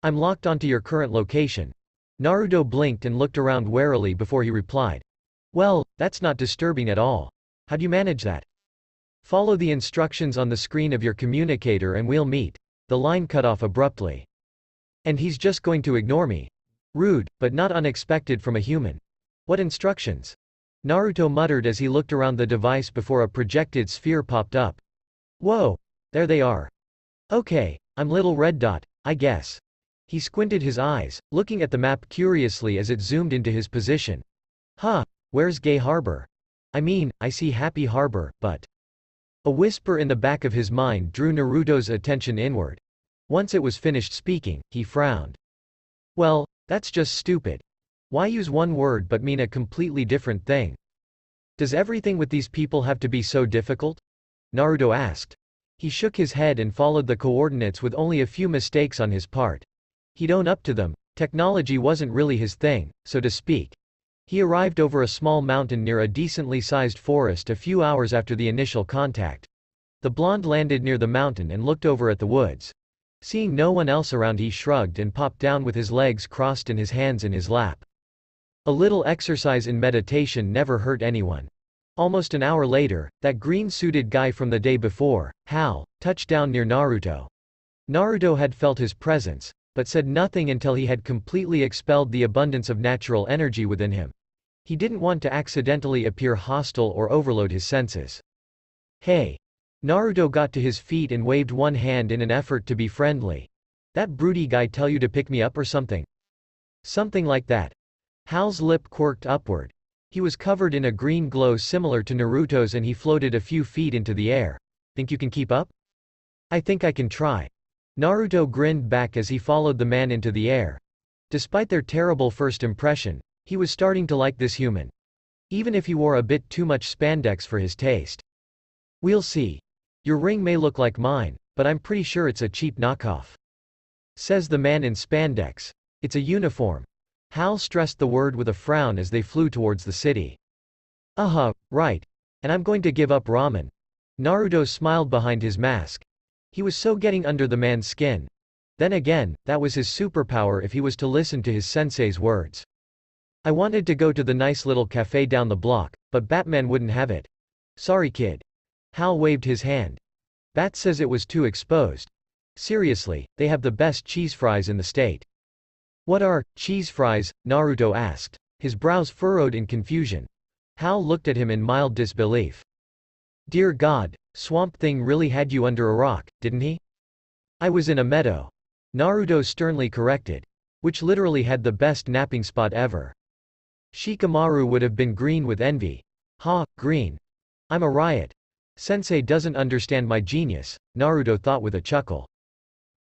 "I'm locked onto your current location." Naruto blinked and looked around warily before he replied. "Well, that's not disturbing at all. How'd you manage that?" "Follow the instructions on the screen of your communicator and we'll meet." The line cut off abruptly. "And he's just going to ignore me? Rude, but not unexpected from a human. What instructions?" Naruto muttered as he looked around the device before a projected sphere popped up. "Whoa! There they are. Okay, I'm Little Red Dot, I guess." He squinted his eyes, looking at the map curiously as it zoomed into his position. "Huh, where's Gay Harbor? I mean, I see Happy Harbor, but..." A whisper in the back of his mind drew Naruto's attention inward. Once it was finished speaking, he frowned. "Well, that's just stupid. Why use one word but mean a completely different thing? Does everything with these people have to be so difficult?" Naruto asked. He shook his head and followed the coordinates with only a few mistakes on his part. He'd own up to them. Technology wasn't really his thing, so to speak. He arrived over a small mountain near a decently sized forest a few hours after the initial contact. The blonde landed near the mountain and looked over at the woods. Seeing no one else around, he shrugged and popped down with his legs crossed and his hands in his lap. A little exercise in meditation never hurt anyone. Almost an hour later, that green-suited guy from the day before, Hal, touched down near Naruto. Naruto had felt his presence, but said nothing until he had completely expelled the abundance of natural energy within him. He didn't want to accidentally appear hostile or overload his senses. "Hey." Naruto got to his feet and waved one hand in an effort to be friendly. "That broody guy tell you to pick me up or something?" "Something like that." Hal's lip quirked upward. He was covered in a green glow similar to Naruto's and he floated a few feet into the air. "Think you can keep up?" "I think I can try." Naruto grinned back as he followed the man into the air. Despite their terrible first impression, he was starting to like this human. Even if he wore a bit too much spandex for his taste. "We'll see. Your ring may look like mine, but I'm pretty sure it's a cheap knockoff," says the man in spandex. "It's a uniform." Hal stressed the word with a frown as they flew towards the city. Right. And I'm going to give up ramen." Naruto smiled behind his mask. He was so getting under the man's skin. Then again, that was his superpower if he was to listen to his sensei's words. "I wanted to go to the nice little cafe down the block, but Batman wouldn't have it. Sorry kid." Hal waved his hand. "Bat says it was too exposed. Seriously, they have the best cheese fries in the state." "What are cheese fries?" Naruto asked. His brows furrowed in confusion. Hal looked at him in mild disbelief. "Dear God, Swamp Thing really had you under a rock, didn't he?" "I was in a meadow," Naruto sternly corrected. "Which literally had the best napping spot ever. Shikamaru would have been green with envy." "Ha, green. I'm a riot. Sensei doesn't understand my genius," Naruto thought with a chuckle.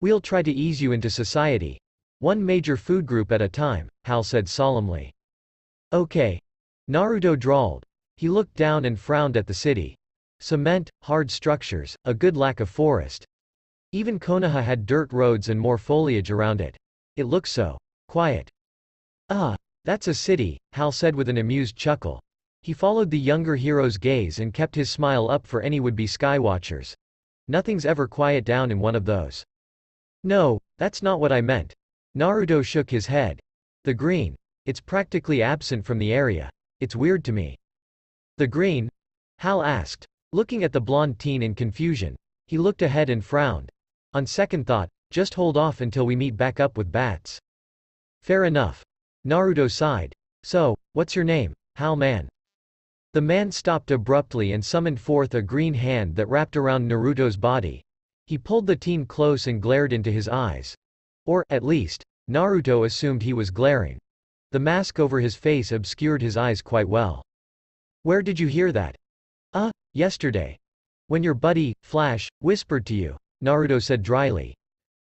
"We'll try to ease you into society. One major food group at a time," Hal said solemnly. "Okay." Naruto drawled. He looked down and frowned at the city. Cement, hard structures, a good lack of forest. Even Konoha had dirt roads and more foliage around it. It looked so quiet. That's a city," Hal said with an amused chuckle. He followed the younger hero's gaze and kept his smile up for any would-be skywatchers. "Nothing's ever quiet down in one of those." "No, that's not what I meant." Naruto shook his head. "The green. It's practically absent from the area. It's weird to me." "The green?" Hal asked. Looking at the blonde teen in confusion, he looked ahead and frowned. "On second thought, just hold off until we meet back up with bats." "Fair enough." Naruto sighed. So, what's your name, Hal man? The man stopped abruptly and summoned forth a green hand that wrapped around Naruto's body. He pulled the teen close and glared into his eyes. Or, at least, Naruto assumed he was glaring. The mask over his face obscured his eyes quite well. Where did you hear that? Yesterday. When your buddy, Flash, whispered to you, Naruto said dryly.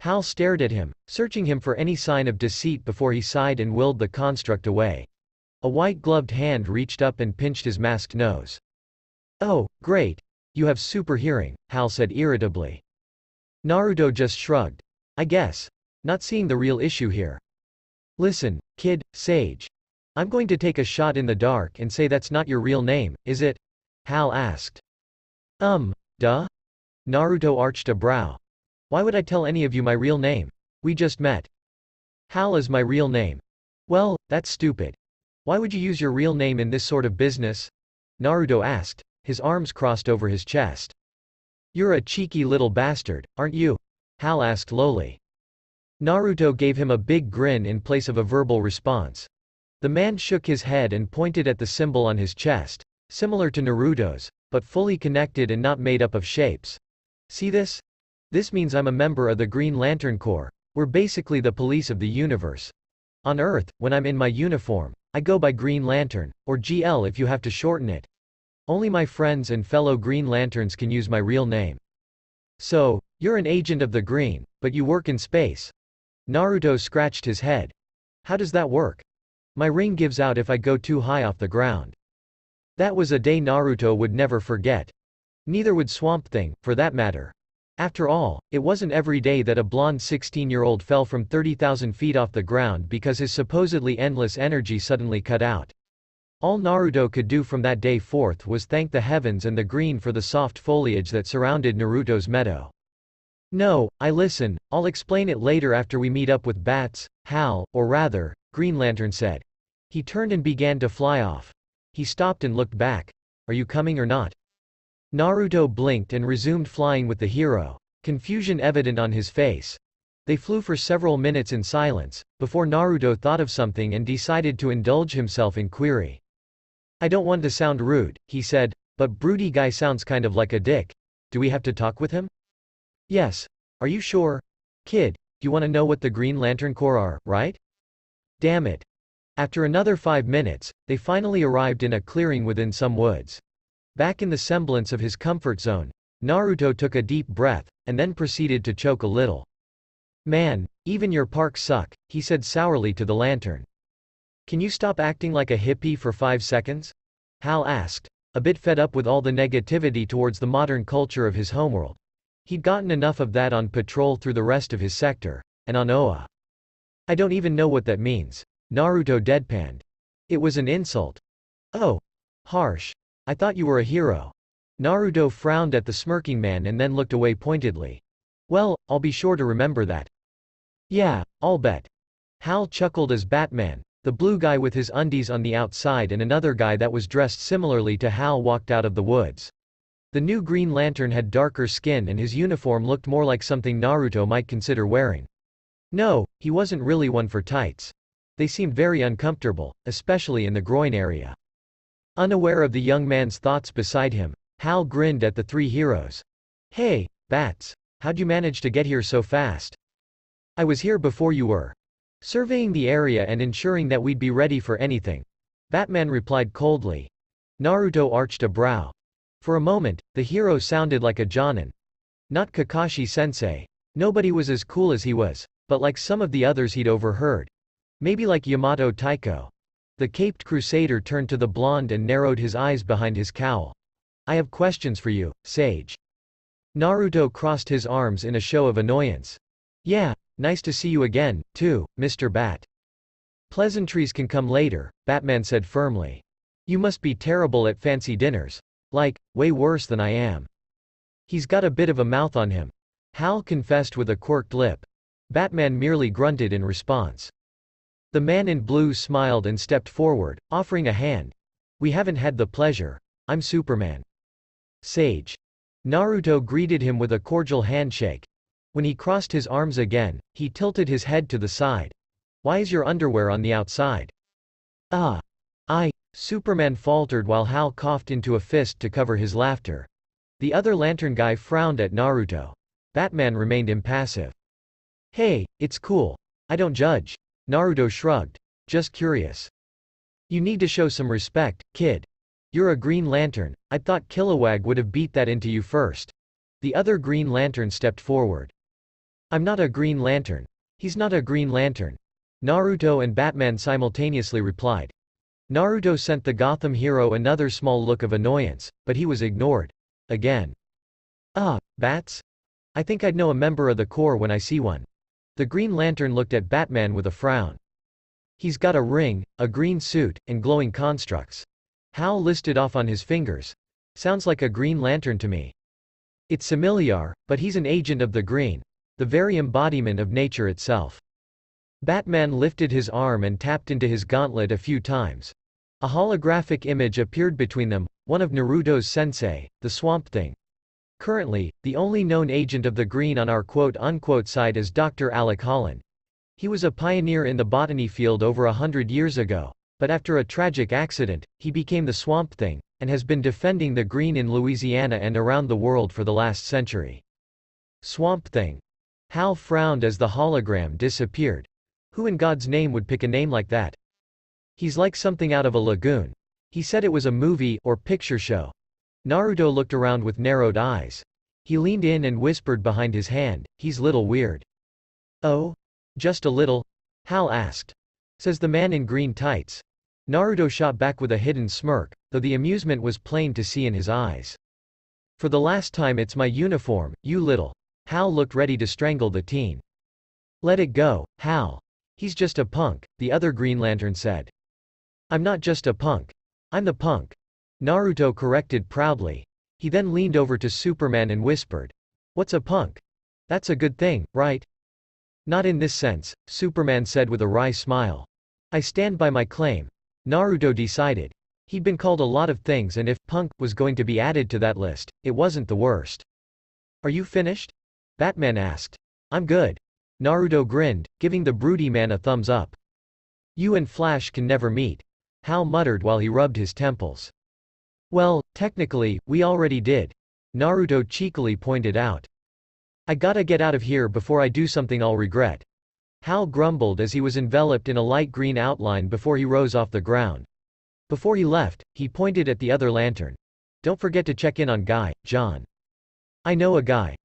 Hal stared at him, searching him for any sign of deceit before he sighed and willed the construct away. A white-gloved hand reached up and pinched his masked nose. Oh, great. You have super hearing, Hal said irritably. Naruto just shrugged. I guess. Not seeing the real issue here. Listen, kid, Sage. I'm going to take a shot in the dark and say that's not your real name, is it? Hal asked. Duh? Naruto arched a brow. Why would I tell any of you my real name? We just met. Hal is my real name. Well, that's stupid. Why would you use your real name in this sort of business? Naruto asked, his arms crossed over his chest. You're a cheeky little bastard, aren't you? Hal asked lowly. Naruto gave him a big grin in place of a verbal response. The man shook his head and pointed at the symbol on his chest, similar to Naruto's, but fully connected and not made up of shapes. See this? This means I'm a member of the Green Lantern Corps. We're basically the police of the universe. On Earth, when I'm in my uniform, I go by Green Lantern, or GL if you have to shorten it. Only my friends and fellow Green Lanterns can use my real name. So, you're an agent of the Green, but you work in space. Naruto scratched his head. How does that work? My ring gives out if I go too high off the ground. That was a day Naruto would never forget. Neither would Swamp Thing, for that matter. After all, it wasn't every day that a blonde 16-year-old fell from 30,000 feet off the ground because his supposedly endless energy suddenly cut out. All Naruto could do from that day forth was thank the heavens and the green for the soft foliage that surrounded Naruto's meadow. No, listen, I'll explain it later after we meet up with Bats, Hal, or rather, Green Lantern said. He turned and began to fly off. He stopped and looked back. Are you coming or not? Naruto blinked and resumed flying with the hero, confusion evident on his face. They flew for several minutes in silence, before Naruto thought of something and decided to indulge himself in query. I don't want to sound rude, he said, but broody guy sounds kind of like a dick. Do we have to talk with him? Yes. Are you sure? Kid, you want to know what the Green Lantern Corps are, right? Damn it. After another 5 minutes, they finally arrived in a clearing within some woods. Back in the semblance of his comfort zone, Naruto took a deep breath, and then proceeded to choke a little. Man, even your parks suck, he said sourly to the lantern. Can you stop acting like a hippie for 5 seconds? Hal asked, a bit fed up with all the negativity towards the modern culture of his homeworld. He'd gotten enough of that on patrol through the rest of his sector, and on Oa. I don't even know what that means. Naruto deadpanned. It was an insult. Oh. Harsh. I thought you were a hero. Naruto frowned at the smirking man and then looked away pointedly. Well, I'll be sure to remember that. Yeah, I'll bet. Hal chuckled as Batman, the blue guy with his undies on the outside and another guy that was dressed similarly to Hal walked out of the woods. The new Green Lantern had darker skin and his uniform looked more like something Naruto might consider wearing. No, he wasn't really one for tights. They seemed very uncomfortable, especially in the groin area. Unaware of the young man's thoughts beside him, Hal grinned at the three heroes. Hey, Bats, how'd you manage to get here so fast? I was here before you were. Surveying the area and ensuring that we'd be ready for anything. Batman replied coldly. Naruto arched a brow. For a moment, the hero sounded like a Jonin. Not Kakashi-sensei. Nobody was as cool as he was, but like some of the others he'd overheard. Maybe like Yamato Taiko. The caped crusader turned to the blonde and narrowed his eyes behind his cowl. I have questions for you, Sage. Naruto crossed his arms in a show of annoyance. Yeah, nice to see you again, too, Mr. Bat. Pleasantries can come later, Batman said firmly. You must be terrible at fancy dinners. Like, way worse than I am. He's got a bit of a mouth on him. Hal confessed with a quirked lip. Batman merely grunted in response. The man in blue smiled and stepped forward, offering a hand. We haven't had the pleasure. I'm Superman. Sage. Naruto greeted him with a cordial handshake. When he crossed his arms again, he tilted his head to the side. Why is your underwear on the outside? Ah. Superman faltered while Hal coughed into a fist to cover his laughter. The other lantern guy frowned at Naruto. Batman remained impassive. Hey, it's cool. I don't judge. Naruto shrugged. Just curious. You need to show some respect, kid. You're a Green Lantern. I thought Kilowog would have beat that into you first. The other Green Lantern stepped forward. I'm not a Green Lantern. He's not a Green Lantern. Naruto and Batman simultaneously replied. Naruto sent the Gotham hero another small look of annoyance, but he was ignored. Again. Bats? I think I'd know a member of the Corps when I see one. The Green Lantern looked at Batman with a frown. He's got a ring, a green suit, and glowing constructs. Hal listed off on his fingers. Sounds like a Green Lantern to me. It's familiar, but he's an agent of the green, the very embodiment of nature itself. Batman lifted his arm and tapped into his gauntlet a few times. A holographic image appeared between them, one of Naruto's sensei, the Swamp Thing. Currently, the only known agent of the green on our quote-unquote side is Dr. Alec Holland. He was a pioneer in the botany field over 100 years ago, but after a tragic accident, he became the Swamp Thing, and has been defending the green in Louisiana and around the world for the last century. Swamp Thing. Hal frowned as the hologram disappeared. Who in God's name would pick a name like that? He's like something out of a lagoon. He said it was a movie or picture show. Naruto looked around with narrowed eyes. He leaned in and whispered behind his hand, he's little weird. Oh? Just a little? Hal asked. Says the man in green tights. Naruto shot back with a hidden smirk, though the amusement was plain to see in his eyes. For the last time, it's my uniform, you little. Hal looked ready to strangle the teen. Let it go, Hal. He's just a punk, the other Green Lantern said. I'm not just a punk. I'm the punk. Naruto corrected proudly. He then leaned over to Superman and whispered. What's a punk? That's a good thing, right? Not in this sense, Superman said with a wry smile. I stand by my claim. Naruto decided. He'd been called a lot of things, and if punk was going to be added to that list, it wasn't the worst. Are you finished? Batman asked. I'm good. Naruto grinned, giving the broody man a thumbs up. You and Flash can never meet. Hal muttered while he rubbed his temples. Well, technically, we already did. Naruto cheekily pointed out. I gotta get out of here before I do something I'll regret. Hal grumbled as he was enveloped in a light green outline before he rose off the ground. Before he left, he pointed at the other lantern. Don't forget to check in on Guy, John. I know a guy.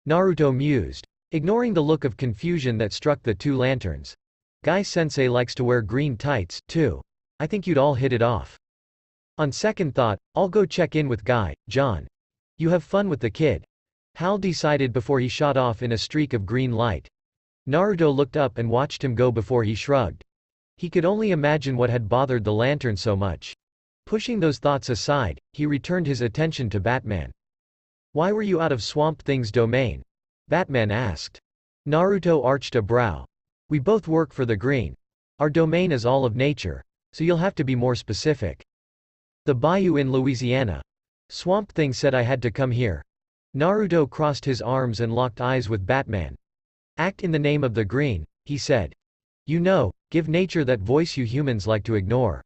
Naruto mused, ignoring the look of confusion that struck the two lanterns. Guy-sensei likes to wear green tights, too. I think you'd all hit it off. On second thought, I'll go check in with Guy, John. You have fun with the kid. Hal decided before he shot off in a streak of green light. Naruto looked up and watched him go before he shrugged. He could only imagine what had bothered the lantern so much. Pushing those thoughts aside, he returned his attention to Batman. Why were you out of Swamp Thing's domain? Batman asked. Naruto arched a brow. We both work for the Green. Our domain is all of nature, so you'll have to be more specific. The bayou in Louisiana. Swamp Thing said I had to come here. Naruto crossed his arms and locked eyes with Batman. Act in the name of the Green, he said. You know, give nature that voice you humans like to ignore.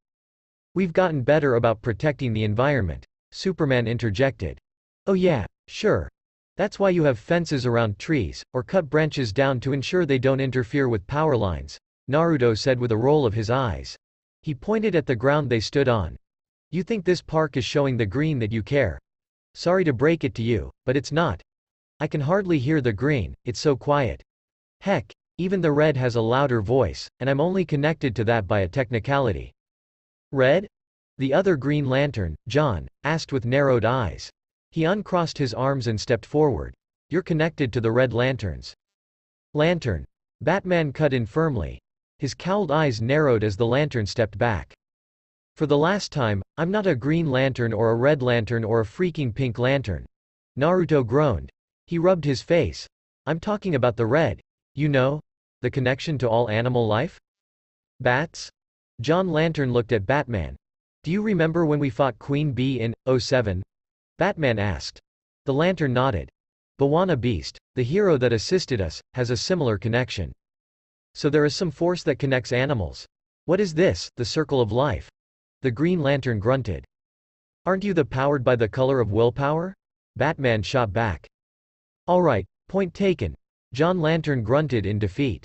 We've gotten better about protecting the environment, Superman interjected. Oh yeah, sure. That's why you have fences around trees, or cut branches down to ensure they don't interfere with power lines, Naruto said with a roll of his eyes. He pointed at the ground they stood on. You think this park is showing the Green that you care? Sorry to break it to you, but it's not. I can hardly hear the Green, it's so quiet. Heck, even the Red has a louder voice, and I'm only connected to that by a technicality. Red? The other Green Lantern, John, asked with narrowed eyes. He uncrossed his arms and stepped forward. You're connected to the Red Lanterns. Lantern. Batman cut in firmly. His cowled eyes narrowed as the lantern stepped back. For the last time, I'm not a Green Lantern or a Red Lantern or a freaking Pink Lantern. Naruto groaned. He rubbed his face. I'm talking about the Red. You know? The connection to all animal life? Bats? John Lantern looked at Batman. Do you remember when we fought Queen Bee in '07? Batman asked. The lantern nodded. Bawana Beast, the hero that assisted us, has a similar connection. So there is some force that connects animals. What is this, the circle of life? The Green Lantern grunted. Aren't you powered by the color of willpower? Batman shot back. Alright, point taken. John Lantern grunted in defeat.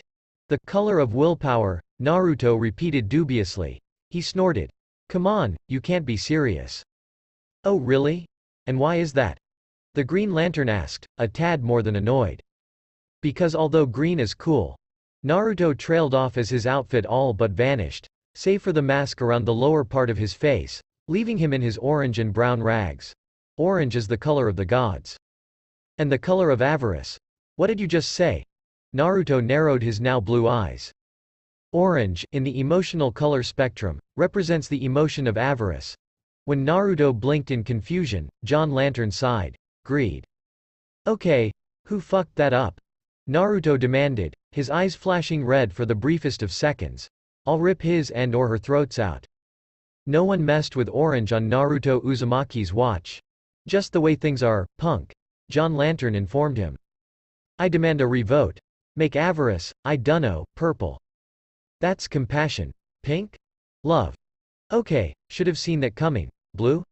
The color of willpower, Naruto repeated dubiously. He snorted. Come on, you can't be serious. Oh really? And why is that? The Green Lantern asked, a tad more than annoyed. Because although green is cool. Naruto trailed off as his outfit all but vanished, save for the mask around the lower part of his face, leaving him in his orange and brown rags. Orange is the color of the gods. And the color of avarice. What did you just say? Naruto narrowed his now blue eyes. Orange, in the emotional color spectrum, represents the emotion of avarice. When Naruto blinked in confusion, John Lantern sighed. Greed. Okay, who fucked that up? Naruto demanded, his eyes flashing red for the briefest of seconds. I'll rip his and or her throats out. No one messed with orange on Naruto Uzumaki's watch. Just the way things are, punk. John Lantern informed him. I demand a revote. Make avarice, I dunno, purple. That's compassion. Pink? Love. Okay, should have seen that coming. Blue?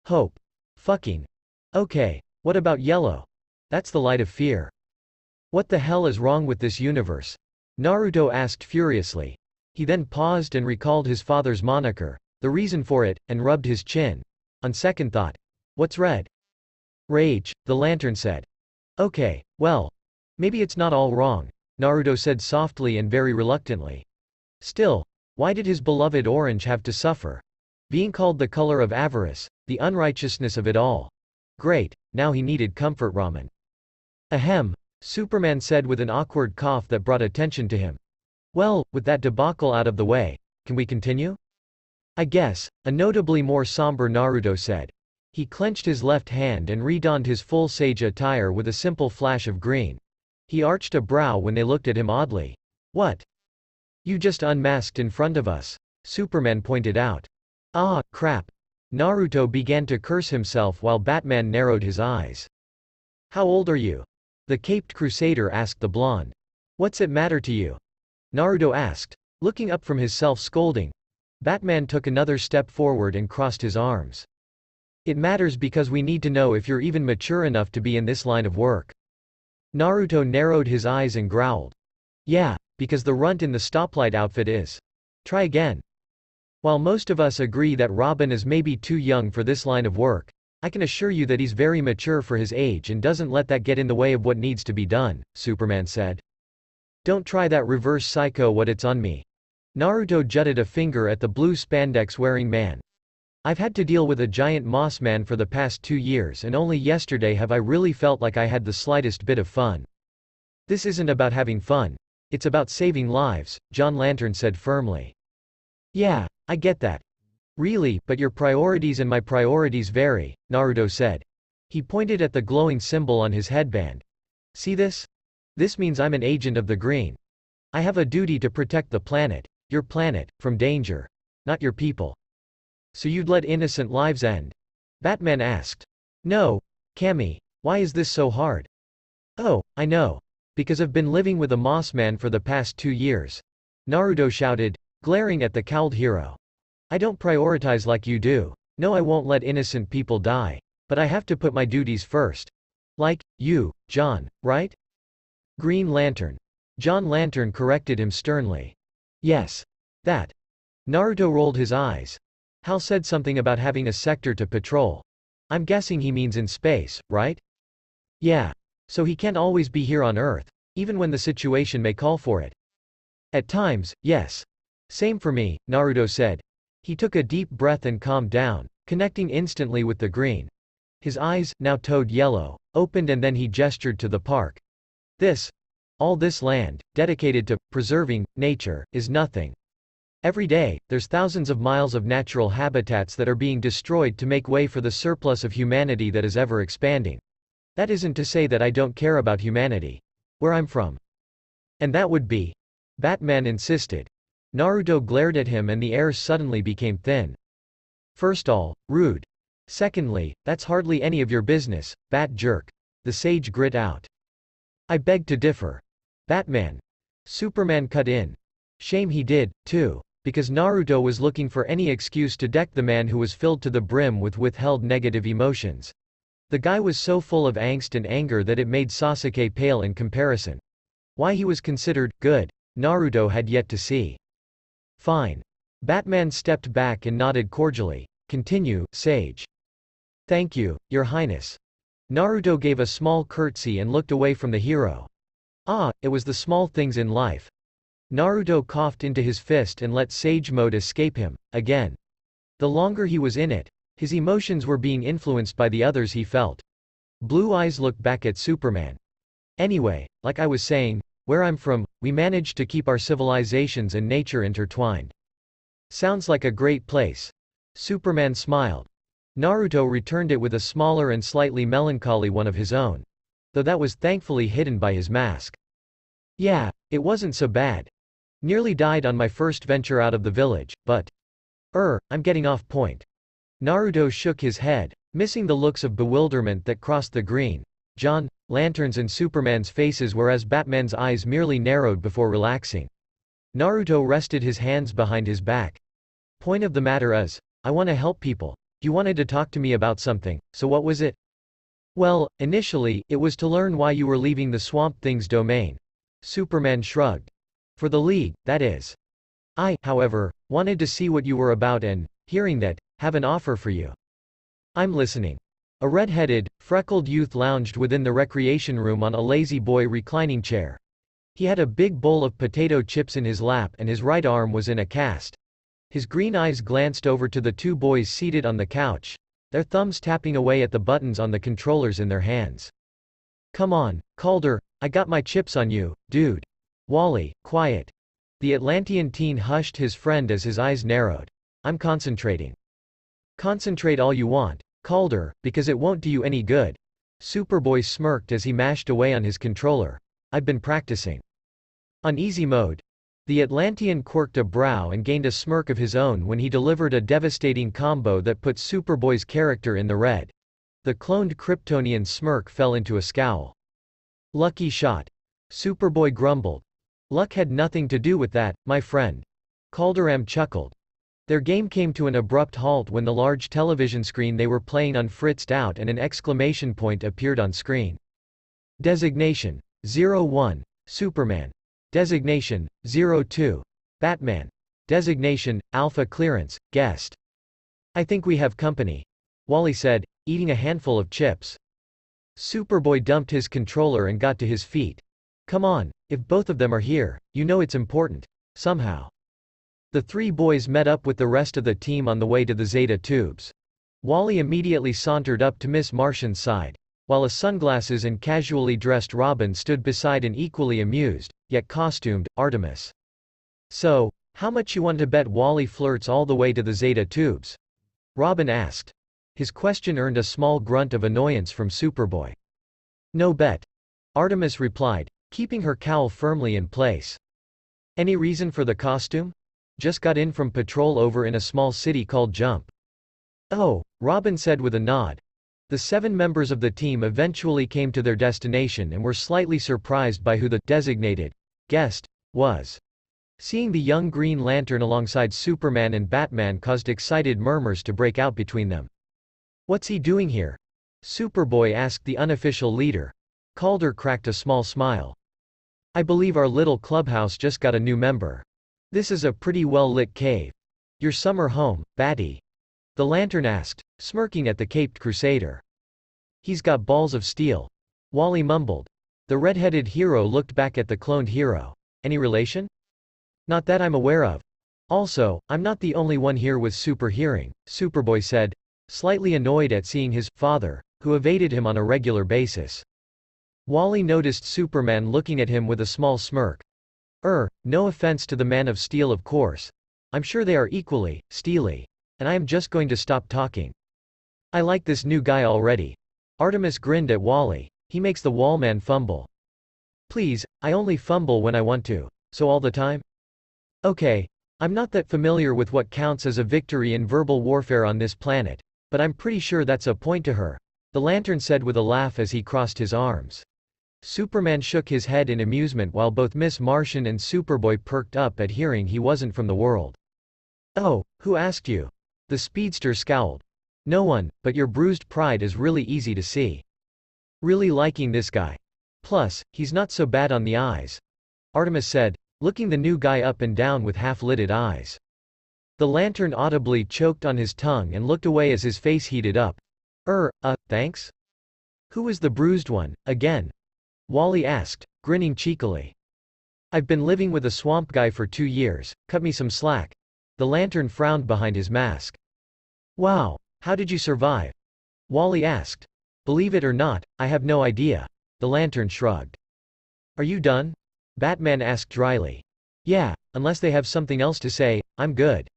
Hope. Fucking. Okay, what about yellow? That's the light of fear. What the hell is wrong with this universe? Naruto asked furiously. He then paused and recalled his father's moniker, the reason for it, and rubbed his chin. On second thought. What's red? Rage, the lantern said. Okay, well. Maybe it's not all wrong, Naruto said softly and very reluctantly. Still, why did his beloved orange have to suffer? Being called the color of avarice, the unrighteousness of it all. Great, now he needed comfort ramen. Ahem, Superman said with an awkward cough that brought attention to him. Well, with that debacle out of the way, can we continue? I guess, a notably more somber Naruto said. He clenched his left hand and redonned his full sage attire with a simple flash of green. He arched a brow when they looked at him oddly. What? You just unmasked in front of us, Superman pointed out. Ah, crap. Naruto began to curse himself while Batman narrowed his eyes. How old are you? The caped crusader asked the blonde. What's it matter to you? Naruto asked, looking up from his self-scolding. Batman took another step forward and crossed his arms. It matters because we need to know if you're even mature enough to be in this line of work. Naruto narrowed his eyes and growled. Yeah, because the runt in the stoplight outfit is. Try again. While most of us agree that Robin is maybe too young for this line of work, I can assure you that he's very mature for his age and doesn't let that get in the way of what needs to be done, Superman said. Don't try that reverse psycho what it's on me. Naruto jutted a finger at the blue spandex-wearing man. I've had to deal with a giant moss man for the past 2 years and only yesterday have I really felt like I had the slightest bit of fun. This isn't about having fun. It's about saving lives, John Lantern said firmly. Yeah, I get that. Really, but your priorities and my priorities vary, Naruto said. He pointed at the glowing symbol on his headband. See this? This means I'm an agent of the green. I have a duty to protect the planet, your planet, from danger. Not your people. So you'd let innocent lives end? Batman asked. No, Cammy, why is this so hard? Oh, I know. Because I've been living with a moss man for the past 2 years. Naruto shouted, glaring at the cowled hero. I don't prioritize like you do. No, I won't let innocent people die. But I have to put my duties first. Like, you, John, right? Green Lantern. John Lantern corrected him sternly. Yes. That. Naruto rolled his eyes. Hal said something about having a sector to patrol. I'm guessing he means in space, right? Yeah. So he can't always be here on Earth, even when the situation may call for it. At times, yes. Same for me, Naruto said. He took a deep breath and calmed down, connecting instantly with the green. His eyes, now toad yellow, opened and then he gestured to the park. All this land, dedicated to preserving nature, is nothing. Every day, there's thousands of miles of natural habitats that are being destroyed to make way for the surplus of humanity that is ever expanding. That isn't to say that I don't care about humanity. Where I'm from. And that would be. Batman insisted. Naruto glared at him and the air suddenly became thin. First all, rude. Secondly, that's hardly any of your business, Bat jerk. The sage grit out. I beg to differ. Batman. Superman cut in. Shame he did, too. Because Naruto was looking for any excuse to deck the man who was filled to the brim with withheld negative emotions. The guy was so full of angst and anger that it made Sasuke pale in comparison. Why he was considered good, Naruto had yet to see. Fine. Batman stepped back and nodded cordially. Continue, Sage. Thank you, Your Highness. Naruto gave a small curtsy and looked away from the hero. Ah, it was the small things in life. Naruto coughed into his fist and let Sage Mode escape him, again. The longer he was in it, his emotions were being influenced by the others he felt. Blue Eyes looked back at Superman. Anyway, like I was saying, where I'm from, we managed to keep our civilizations and nature intertwined. Sounds like a great place. Superman smiled. Naruto returned it with a smaller and slightly melancholy one of his own. Though that was thankfully hidden by his mask. Yeah, it wasn't so bad. Nearly died on my first venture out of the village, but… I'm getting off point. Naruto shook his head, missing the looks of bewilderment that crossed the green, John, Lantern's and Superman's faces whereas Batman's eyes merely narrowed before relaxing. Naruto rested his hands behind his back. Point of the matter is, I want to help people. You wanted to talk to me about something, so what was it? Well, initially, it was to learn why you were leaving the Swamp Thing's domain. Superman shrugged. For the League, that is. I, however, wanted to see what you were about and, hearing that, have an offer for you. I'm listening. A red-headed, freckled youth lounged within the recreation room on a lazy boy reclining chair. He had a big bowl of potato chips in his lap and his right arm was in a cast. His green eyes glanced over to the two boys seated on the couch, their thumbs tapping away at the buttons on the controllers in their hands. Come on, Calder, I got my chips on you, dude. Wally, quiet. The Atlantean teen hushed his friend as his eyes narrowed. I'm concentrating. Concentrate all you want, Calder, because it won't do you any good. Superboy smirked as he mashed away on his controller. I've been practicing. On easy mode. The Atlantean quirked a brow and gained a smirk of his own when he delivered a devastating combo that put Superboy's character in the red. The cloned Kryptonian smirk fell into a scowl. Lucky shot. Superboy grumbled. Luck had nothing to do with that, my friend. Calderam chuckled. Their game came to an abrupt halt when the large television screen they were playing on fritzed out and an exclamation point appeared on screen. Designation 01, Superman. Designation 02, Batman. Designation Alpha Clearance, Guest. I think we have company, Wally said, eating a handful of chips. Superboy dumped his controller and got to his feet. Come on, if both of them are here, you know it's important. Somehow. The three boys met up with the rest of the team on the way to the Zeta tubes. Wally immediately sauntered up to Miss Martian's side, while a sunglasses and casually dressed Robin stood beside an equally amused, yet costumed, Artemis. So, how much you want to bet Wally flirts all the way to the Zeta tubes? Robin asked. His question earned a small grunt of annoyance from Superboy. No bet. Artemis replied, keeping her cowl firmly in place. Any reason for the costume? Just got in from patrol over in a small city called Jump. Oh, Robin said with a nod. The 7 members of the team eventually came to their destination and were slightly surprised by who the designated guest was. Seeing the young Green Lantern alongside Superman and Batman caused excited murmurs to break out between them. What's he doing here? Superboy asked the unofficial leader. Calder cracked a small smile. I believe our little clubhouse just got a new member. This is a pretty well-lit cave. Your summer home, Batty? The Lantern asked, smirking at the caped crusader. He's got balls of steel. Wally mumbled. The red-headed hero looked back at the cloned hero. Any relation? Not that I'm aware of. Also, I'm not the only one here with super hearing, Superboy said, slightly annoyed at seeing his father, who evaded him on a regular basis. Wally noticed Superman looking at him with a small smirk. No offense to the Man of Steel, of course. I'm sure they are equally steely. And I am just going to stop talking. I like this new guy already. Artemis grinned at Wally. He makes the wallman fumble. Please, I only fumble when I want to. So all the time? Okay. I'm not that familiar with what counts as a victory in verbal warfare on this planet, but I'm pretty sure that's a point to her, the Lantern said with a laugh as he crossed his arms. Superman shook his head in amusement while both Miss Martian and Superboy perked up at hearing he wasn't from the world. "Oh, who asked you?" The speedster scowled. "No one, but your bruised pride is really easy to see. Really liking this guy. Plus, he's not so bad on the eyes," Artemis said, looking the new guy up and down with half-lidded eyes. The Lantern audibly choked on his tongue and looked away as his face heated up. Thanks? Who was the bruised one, again?" Wally asked, grinning cheekily. "I've been living with a swamp guy for 2 years, cut me some slack." The Lantern frowned behind his mask. "Wow, how did you survive?" Wally asked. "Believe it or not, I have no idea." The Lantern shrugged. "Are you done?" Batman asked dryly. "Yeah, unless they have something else to say, I'm good."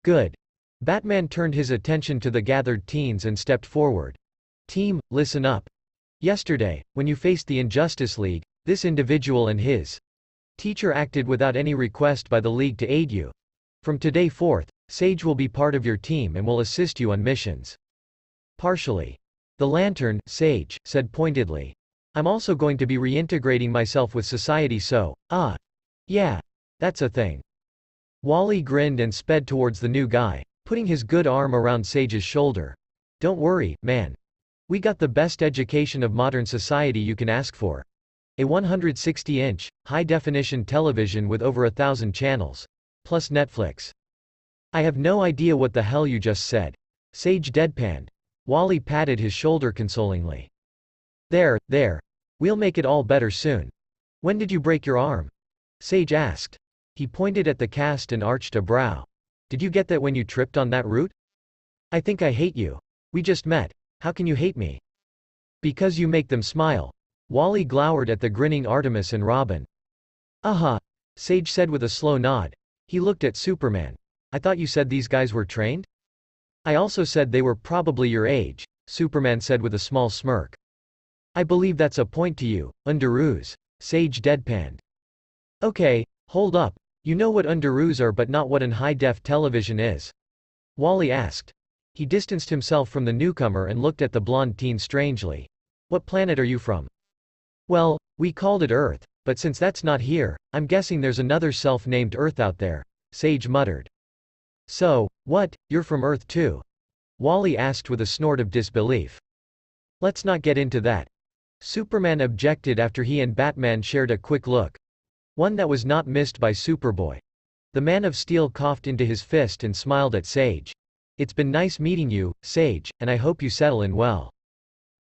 "Good." Batman turned his attention to the gathered teens and stepped forward. "Team, listen up. Yesterday, when you faced the Injustice League, this individual and his teacher acted without any request by the League to aid you. From today forth, Sage will be part of your team and will assist you on missions." "Partially." The Lantern, Sage, said pointedly. "I'm also going to be reintegrating myself with society so, yeah, that's a thing." Wally grinned and sped towards the new guy, putting his good arm around Sage's shoulder. "Don't worry, man. We got the best education of modern society you can ask for. A 160-inch, high-definition television with over 1,000 channels. Plus Netflix." "I have no idea what the hell you just said." Sage deadpanned. Wally patted his shoulder consolingly. There, we'll make it all better soon." "When did you break your arm?" Sage asked. He pointed at the cast and arched a brow. "Did you get that when you tripped on that route?" "I think I hate you. We just met. How can you hate me?" "Because you make them smile." Wally glowered at the grinning Artemis and Robin. Sage said with a slow nod. He looked at Superman. "I thought you said these guys were trained?" "I also said they were probably your age," Superman said with a small smirk. "I believe that's a point to you, Underoos," Sage deadpanned. "Okay, hold up. You know what Underoos are but not what an high-def television is?" Wally asked. He distanced himself from the newcomer and looked at the blonde teen strangely. "What planet are you from?" "Well, we called it Earth, but since that's not here, I'm guessing there's another self-named Earth out there," Sage muttered. "So, what, you're from Earth too?" Wally asked with a snort of disbelief. "Let's not get into that." Superman objected after he and Batman shared a quick look. One that was not missed by Superboy. The Man of Steel coughed into his fist and smiled at Sage. "It's been nice meeting you, Sage, and I hope you settle in well."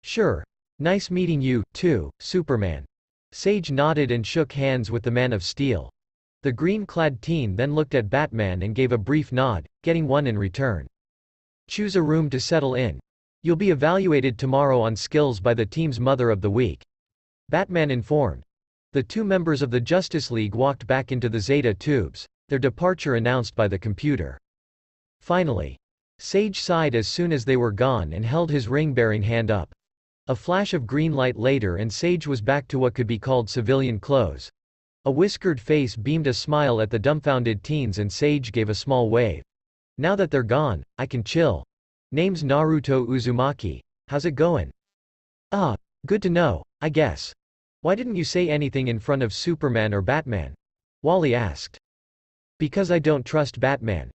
"Sure. Nice meeting you, too, Superman." Sage nodded and shook hands with the Man of Steel. The green-clad teen then looked at Batman and gave a brief nod, getting one in return. "Choose a room to settle in. You'll be evaluated tomorrow on skills by the team's Mother of the Week," Batman informed. The 2 members of the Justice League walked back into the Zeta tubes, their departure announced by the computer. Finally. Sage sighed as soon as they were gone and held his ring-bearing hand up. A flash of green light later and Sage was back to what could be called civilian clothes. A whiskered face beamed a smile at the dumbfounded teens and Sage gave a small wave. "Now that they're gone, I can chill. Name's Naruto Uzumaki. How's it going?" Good to know, I guess." "Why didn't you say anything in front of Superman or Batman?" Wally asked. "Because I don't trust Batman,"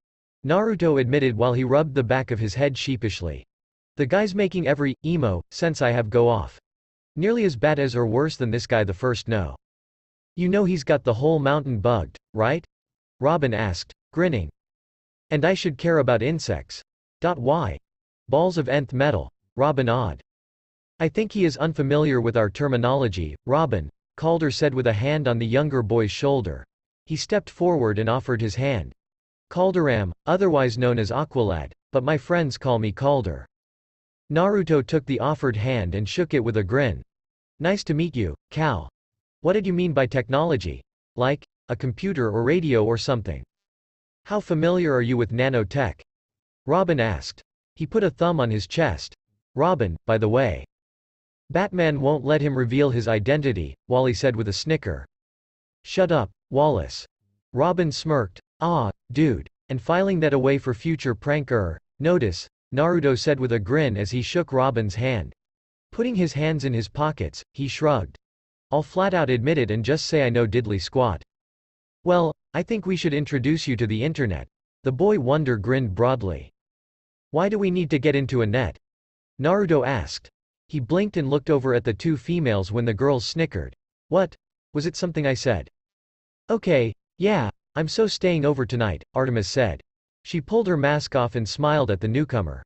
Naruto admitted while he rubbed the back of his head sheepishly. "The guy's making every emo sense I have go off. Nearly as bad as or worse than this guy the first no. You know he's got the whole mountain bugged, right?" Robin asked, grinning. "And I should care about insects. Why? Balls of nth metal," Robin awed. "I think he is unfamiliar with our terminology, Robin," Calder said with a hand on the younger boy's shoulder. He stepped forward and offered his hand. "Calderam, otherwise known as Aqualad, but my friends call me Calder." Naruto took the offered hand and shook it with a grin. "Nice to meet you, Cal. What did you mean by technology? Like, a computer or radio or something?" "How familiar are you with nanotech?" Robin asked. He put a thumb on his chest. "Robin, by the way." "Batman won't let him reveal his identity," Wally said with a snicker. "Shut up, Wallace." Robin smirked. Dude. And filing that away for future prank notice," Naruto said with a grin as he shook Robin's hand. Putting his hands in his pockets, he shrugged. I'll flat out admit it and just say I know diddly squat. Well, I think we should introduce you to the internet. The boy wonder grinned broadly. Why do we need to get into a net? Naruto asked. He blinked and looked over at the two females when the girls snickered. What? Was it something I said? Okay, yeah, I'm so staying over tonight, Artemis said. She pulled her mask off and smiled at the newcomer.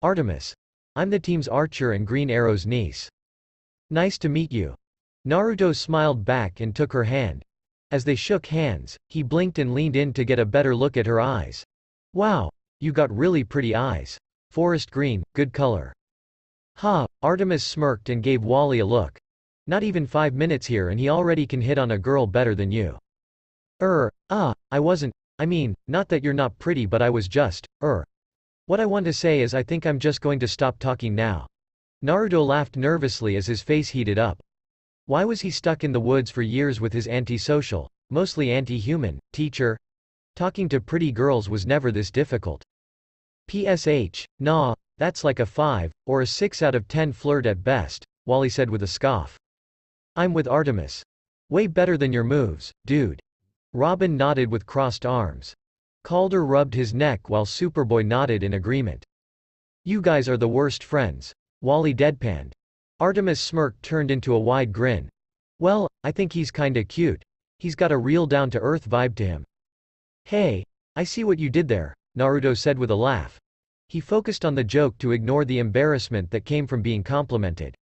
Artemis. I'm the team's Archer and Green Arrow's niece. Nice to meet you. Naruto smiled back and took her hand. As they shook hands, he blinked and leaned in to get a better look at her eyes. Wow, you got really pretty eyes. Forest green, good color. Ha, Artemis smirked and gave Wally a look. Not even 5 minutes here and he already can hit on a girl better than you. I wasn't, not that you're not pretty but I was just, What I want to say is I think I'm just going to stop talking now. Naruto laughed nervously as his face heated up. Why was he stuck in the woods for years with his antisocial, mostly anti-human, teacher? Talking to pretty girls was never this difficult. PSH, nah, that's like a 5, or a 6 out of 10 flirt at best, Wally said with a scoff. I'm with Artemis. Way better than your moves, dude. Robin nodded with crossed arms. Calder rubbed his neck while Superboy nodded in agreement. You guys are the worst friends. Wally deadpanned. Artemis' smirk turned into a wide grin. Well, I think he's kinda cute. He's got a real down-to-earth vibe to him. Hey, I see what you did there, Naruto said with a laugh. He focused on the joke to ignore the embarrassment that came from being complimented.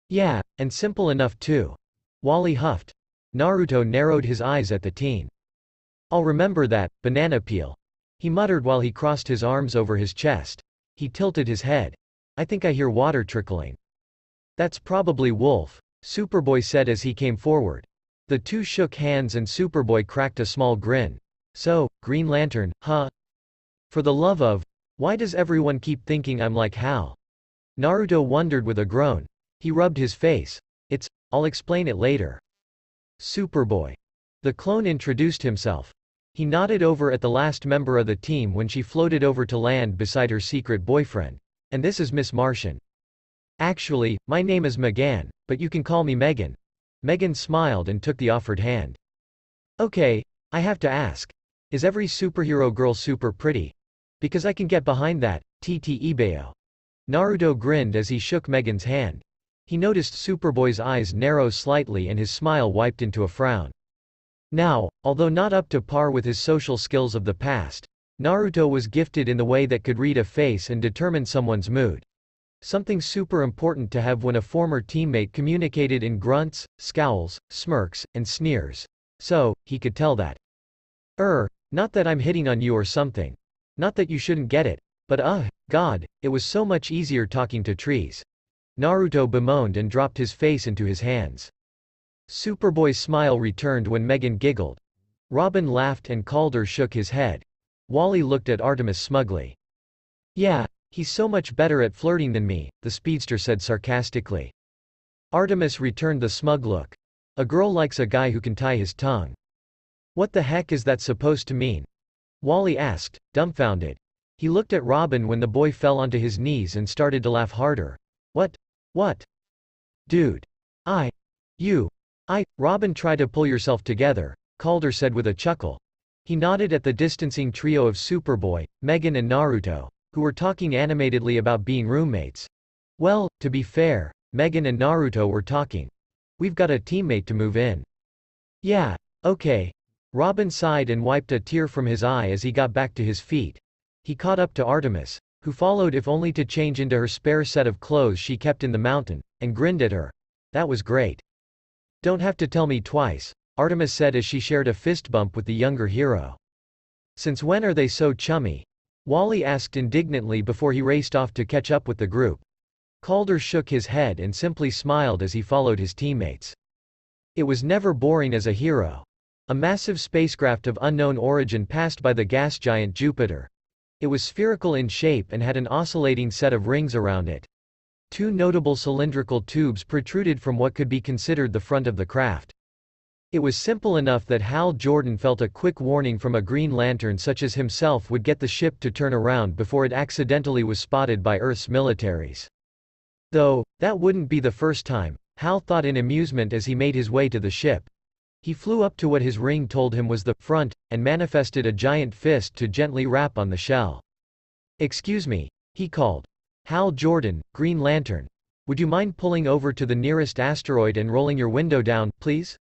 Yeah, and simple enough too. Wally huffed. Naruto narrowed his eyes at the teen. I'll remember that, banana peel. He muttered while he crossed his arms over his chest. He tilted his head. I think I hear water trickling. That's probably Wolf, Superboy said as he came forward. The two shook hands and Superboy cracked a small grin. So, Green Lantern, huh? For the love of, why does everyone keep thinking I'm like Hal? Naruto wondered with a groan. He rubbed his face. I'll explain it later. Superboy. The clone introduced himself. He nodded over at the last member of the team when she floated over to land beside her secret boyfriend. And this is Miss Martian. Actually, my name is Megan, but you can call me Megan. Megan smiled and took the offered hand. Okay, I have to ask. Is every superhero girl super pretty? Because I can get behind that, TT Ibeo. Naruto grinned as he shook Megan's hand. He noticed Superboy's eyes narrow slightly and his smile wiped into a frown. Now, although not up to par with his social skills of the past, Naruto was gifted in the way that could read a face and determine someone's mood. Something super important to have when a former teammate communicated in grunts, scowls, smirks, and sneers. So, he could tell that. Not that I'm hitting on you or something. Not that you shouldn't get it. But God, it was so much easier talking to trees. Naruto bemoaned and dropped his face into his hands. Superboy's smile returned when Megan giggled. Robin laughed and Calder shook his head. Wally looked at Artemis smugly. Yeah, he's so much better at flirting than me, the speedster said sarcastically. Artemis returned the smug look. A girl likes a guy who can tie his tongue. What the heck is that supposed to mean? Wally asked, dumbfounded. He looked at Robin when the boy fell onto his knees and started to laugh harder. What? Dude. Robin, try to pull yourself together, Calder said with a chuckle. He nodded at the distancing trio of Superboy, Megan and Naruto, who were talking animatedly about being roommates. Well, to be fair, Megan and Naruto were talking. We've got a teammate to move in. Yeah, okay. Robin sighed and wiped a tear from his eye as he got back to his feet. He caught up to Artemis, who followed if only to change into her spare set of clothes she kept in the mountain, and grinned at her. That was great. Don't have to tell me twice, Artemis said as she shared a fist bump with the younger hero. Since when are they so chummy? Wally asked indignantly before he raced off to catch up with the group. Calder shook his head and simply smiled as he followed his teammates. It was never boring as a hero. A massive spacecraft of unknown origin passed by the gas giant Jupiter. It was spherical in shape and had an oscillating set of rings around it. Two notable cylindrical tubes protruded from what could be considered the front of the craft. It was simple enough that Hal Jordan felt a quick warning from a Green Lantern such as himself would get the ship to turn around before it accidentally was spotted by Earth's militaries. Though, that wouldn't be the first time. Hal thought in amusement as he made his way to the ship. He flew up to what his ring told him was the front, and manifested a giant fist to gently rap on the shell. "Excuse me," he called. "Hal Jordan, Green Lantern. Would you mind pulling over to the nearest asteroid and rolling your window down, please?"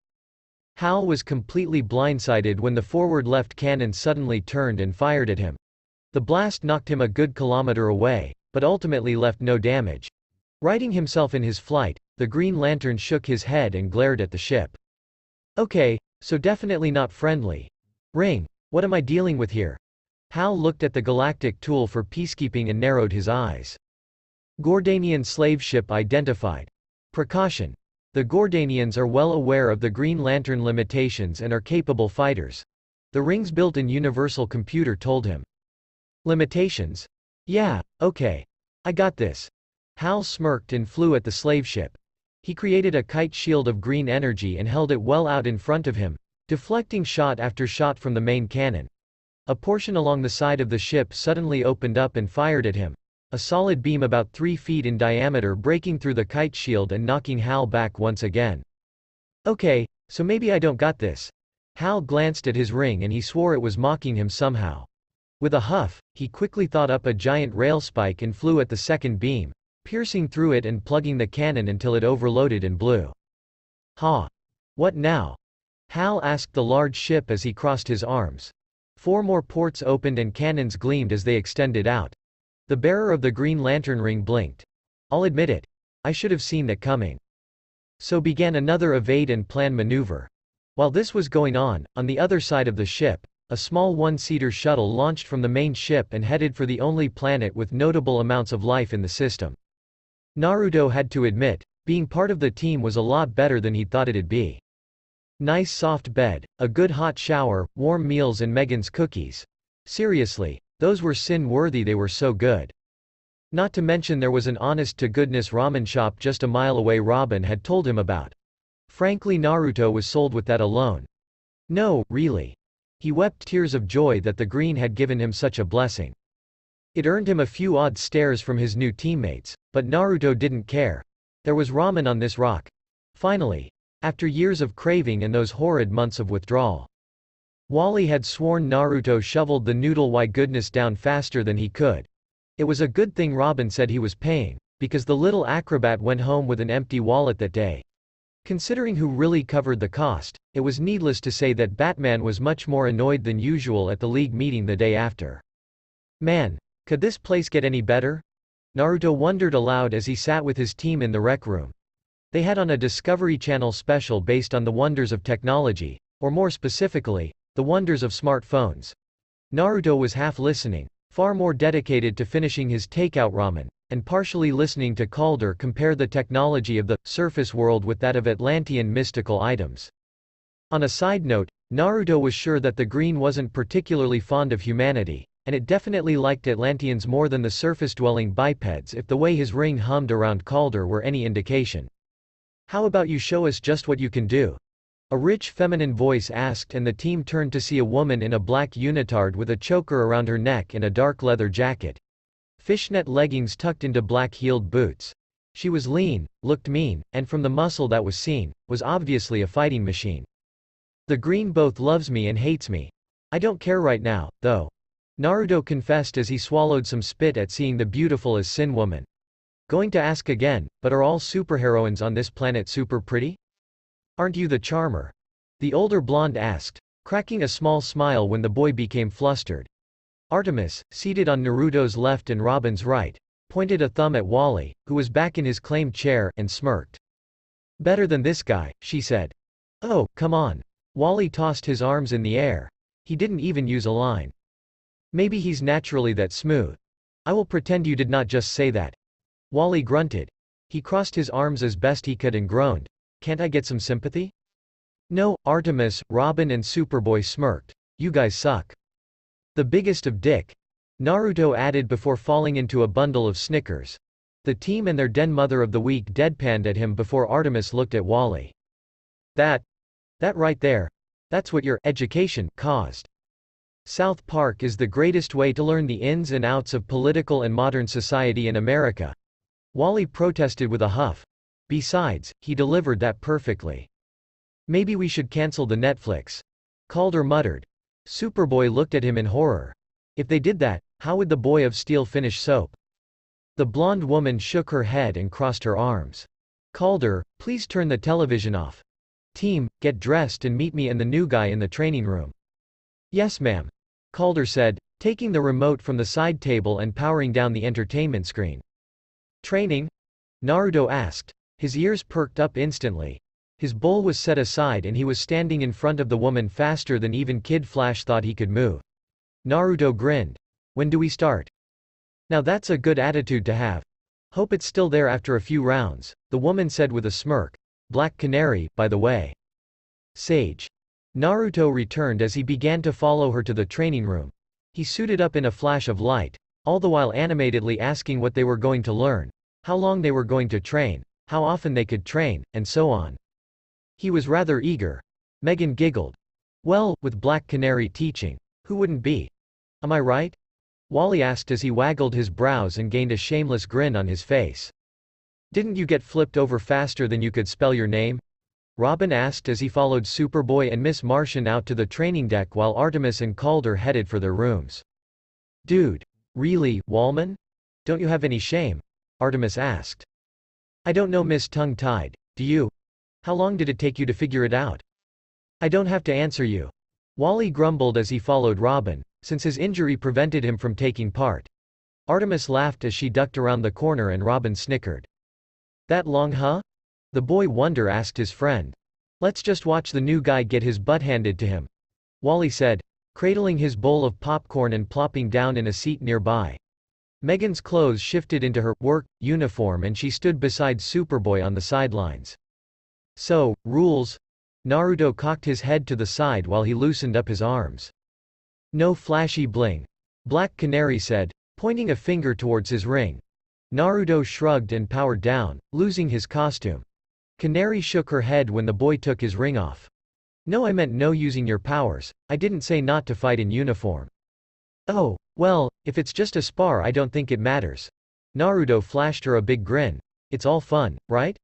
Hal was completely blindsided when the forward left cannon suddenly turned and fired at him. The blast knocked him a good kilometer away, but ultimately left no damage. Righting himself in his flight, the Green Lantern shook his head and glared at the ship. "Okay, so definitely not friendly. Ring, what am I dealing with here?" Hal looked at the galactic tool for peacekeeping and narrowed his eyes. Gordanian slave ship identified. Precaution. The Gordanians are well aware of the Green Lantern limitations and are capable fighters. The ring's built-in universal computer told him. Limitations? Yeah, okay. I got this. Hal smirked and flew at the slave ship. He created a kite shield of green energy and held it well out in front of him, deflecting shot after shot from the main cannon. A portion along the side of the ship suddenly opened up and fired at him. A solid beam about 3 feet in diameter breaking through the kite shield and knocking Hal back once again. "Okay, so maybe I don't got this." Hal glanced at his ring and he swore it was mocking him somehow. With a huff, he quickly thought up a giant rail spike and flew at the second beam, piercing through it and plugging the cannon until it overloaded and blew. "Ha! What now?" Hal asked the large ship as he crossed his arms. 4 more ports opened and cannons gleamed as they extended out. The bearer of the Green Lantern ring blinked. "I'll admit it. I should have seen that coming." So began another evade and plan maneuver. While this was going on the other side of the ship, a small one-seater shuttle launched from the main ship and headed for the only planet with notable amounts of life in the system. Naruto had to admit, being part of the team was a lot better than he'd thought it'd be. Nice soft bed, a good hot shower, warm meals and Megan's cookies. Seriously, those were sin-worthy, they were so good. Not to mention there was an honest-to-goodness ramen shop just a mile away Robin had told him about. Frankly, Naruto was sold with that alone. No, really. He wept tears of joy that the green had given him such a blessing. It earned him a few odd stares from his new teammates, but Naruto didn't care. There was ramen on this rock. Finally. After years of craving and those horrid months of withdrawal. Wally had sworn Naruto shoveled the noodle why goodness down faster than he could. It was a good thing Robin said he was paying, because the little acrobat went home with an empty wallet that day. Considering who really covered the cost, it was needless to say that Batman was much more annoyed than usual at the League meeting the day after. Man, could this place get any better? Naruto wondered aloud as he sat with his team in the rec room. They had on a Discovery Channel special based on the wonders of technology, or more specifically, the wonders of smartphones. Naruto was half listening, far more dedicated to finishing his takeout ramen, and partially listening to Calder compare the technology of the surface world with that of Atlantean mystical items. On a side note, Naruto was sure that the green wasn't particularly fond of humanity, and it definitely liked Atlanteans more than the surface-dwelling bipeds if the way his ring hummed around Calder were any indication. "How about you show us just what you can do?" A rich feminine voice asked, and the team turned to see a woman in a black unitard with a choker around her neck and a dark leather jacket. Fishnet leggings tucked into black-heeled boots. She was lean, looked mean, and from the muscle that was seen, was obviously a fighting machine. "The green both loves me and hates me. I don't care right now, though," Naruto confessed as he swallowed some spit at seeing the beautiful as Sin woman. "Going to ask again, but are all superheroines on this planet super pretty? Aren't you the charmer?" The older blonde asked, cracking a small smile when the boy became flustered. Artemis, seated on Naruto's left and Robin's right, pointed a thumb at Wally, who was back in his claimed chair, and smirked. "Better than this guy," she said. "Oh, come on." Wally tossed his arms in the air. He didn't even use a line. "Maybe he's naturally that smooth. I will pretend you did not just say that." Wally grunted. He crossed his arms as best he could and groaned. "Can't I get some sympathy?" "No." Artemis, Robin and Superboy smirked. "You guys suck." "The biggest of dick," Naruto added before falling into a bundle of Snickers. The team and their den mother of the week deadpanned at him before Artemis looked at Wally. That right there. That's what your education caused." South Park is the greatest way to learn the ins and outs of political and modern society in America. Wally protested with a huff. Besides, he delivered that perfectly. Maybe we should cancel the Netflix. Calder muttered. Superboy looked at him in horror. If they did that, how would the Boy of Steel finish soap? The blonde woman shook her head and crossed her arms. Calder, please turn the television off. Team, get dressed and meet me and the new guy in the training room. Yes ma'am. Calder said, taking the remote from the side table and powering down the entertainment screen. Training? Naruto asked. His ears perked up instantly. His bowl was set aside and he was standing in front of the woman faster than even Kid Flash thought he could move. Naruto grinned. When do we start? Now that's a good attitude to have. Hope it's still there after a few rounds, the woman said with a smirk. Black Canary, by the way. Sage. Naruto returned as he began to follow her to the training room. He suited up in a flash of light, all the while animatedly asking what they were going to learn, how long they were going to train, how often they could train, and so on. He was rather eager. Megan giggled. Well, with Black Canary teaching, who wouldn't be? Am I right? Wally asked as he waggled his brows and gained a shameless grin on his face. Didn't you get flipped over faster than you could spell your name? Robin asked as he followed Superboy and Miss Martian out to the training deck while Artemis and Calder headed for their rooms. Dude. Really, Wallman? Don't you have any shame? Artemis asked. I don't know, Miss Tongue-Tied, do you? How long did it take you to figure it out? I don't have to answer you. Wally grumbled as he followed Robin, since his injury prevented him from taking part. Artemis laughed as she ducked around the corner and Robin snickered. That long, huh? The boy wonder asked his friend. Let's just watch the new guy get his butt handed to him. Wally said, cradling his bowl of popcorn and plopping down in a seat nearby. Megan's clothes shifted into her work uniform and she stood beside Superboy on the sidelines. So, rules? Naruto cocked his head to the side while he loosened up his arms. No flashy bling. Black Canary said, pointing a finger towards his ring. Naruto shrugged and powered down, losing his costume. Canary shook her head when the boy took his ring off. No, I meant no using your powers, I didn't say not to fight in uniform. Oh, well, if it's just a spar I don't think it matters. Naruto flashed her a big grin. It's all fun, right?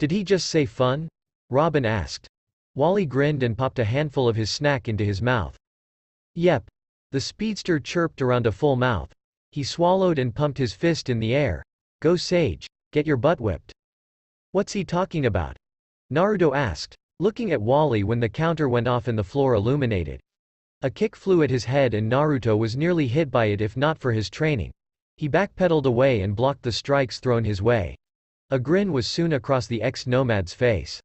Did he just say fun? Robin asked. Wally grinned and popped a handful of his snack into his mouth. Yep. The speedster chirped around a full mouth. He swallowed and pumped his fist in the air. Go Sage, get your butt whipped. What's he talking about? Naruto asked, looking at Wally when the counter went off and the floor illuminated. A kick flew at his head and Naruto was nearly hit by it if not for his training. He backpedaled away and blocked the strikes thrown his way. A grin was soon across the ex-nomad's face.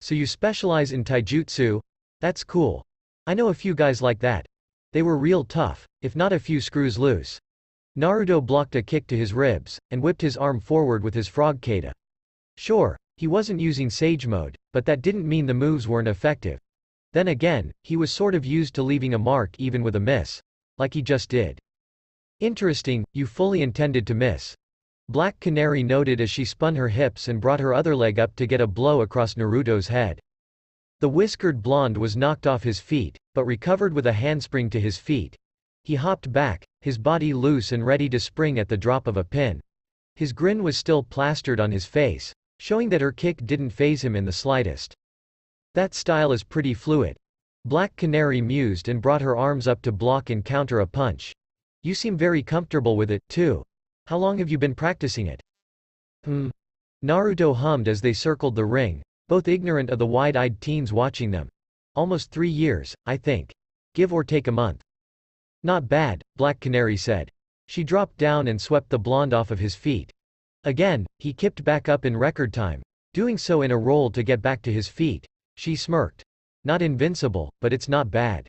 So you specialize in taijutsu? That's cool. I know a few guys like that. They were real tough, if not a few screws loose. Naruto blocked a kick to his ribs, and whipped his arm forward with his frog kata. Sure, he wasn't using Sage mode, but that didn't mean the moves weren't effective. Then again, he was sort of used to leaving a mark even with a miss. Like he just did. Interesting, you fully intended to miss. Black Canary noted as she spun her hips and brought her other leg up to get a blow across Naruto's head. The whiskered blonde was knocked off his feet, but recovered with a handspring to his feet. He hopped back, his body loose and ready to spring at the drop of a pin. His grin was still plastered on his face, showing that her kick didn't faze him in the slightest. That style is pretty fluid. Black Canary mused and brought her arms up to block and counter a punch. You seem very comfortable with it, too. How long have you been practicing it? Naruto hummed as they circled the ring, both ignorant of the wide-eyed teens watching them. Almost 3 years, I think. Give or take a month. Not bad, Black Canary said. She dropped down and swept the blonde off of his feet. Again, he kipped back up in record time, doing so in a roll to get back to his feet. She smirked. Not invincible, but it's not bad.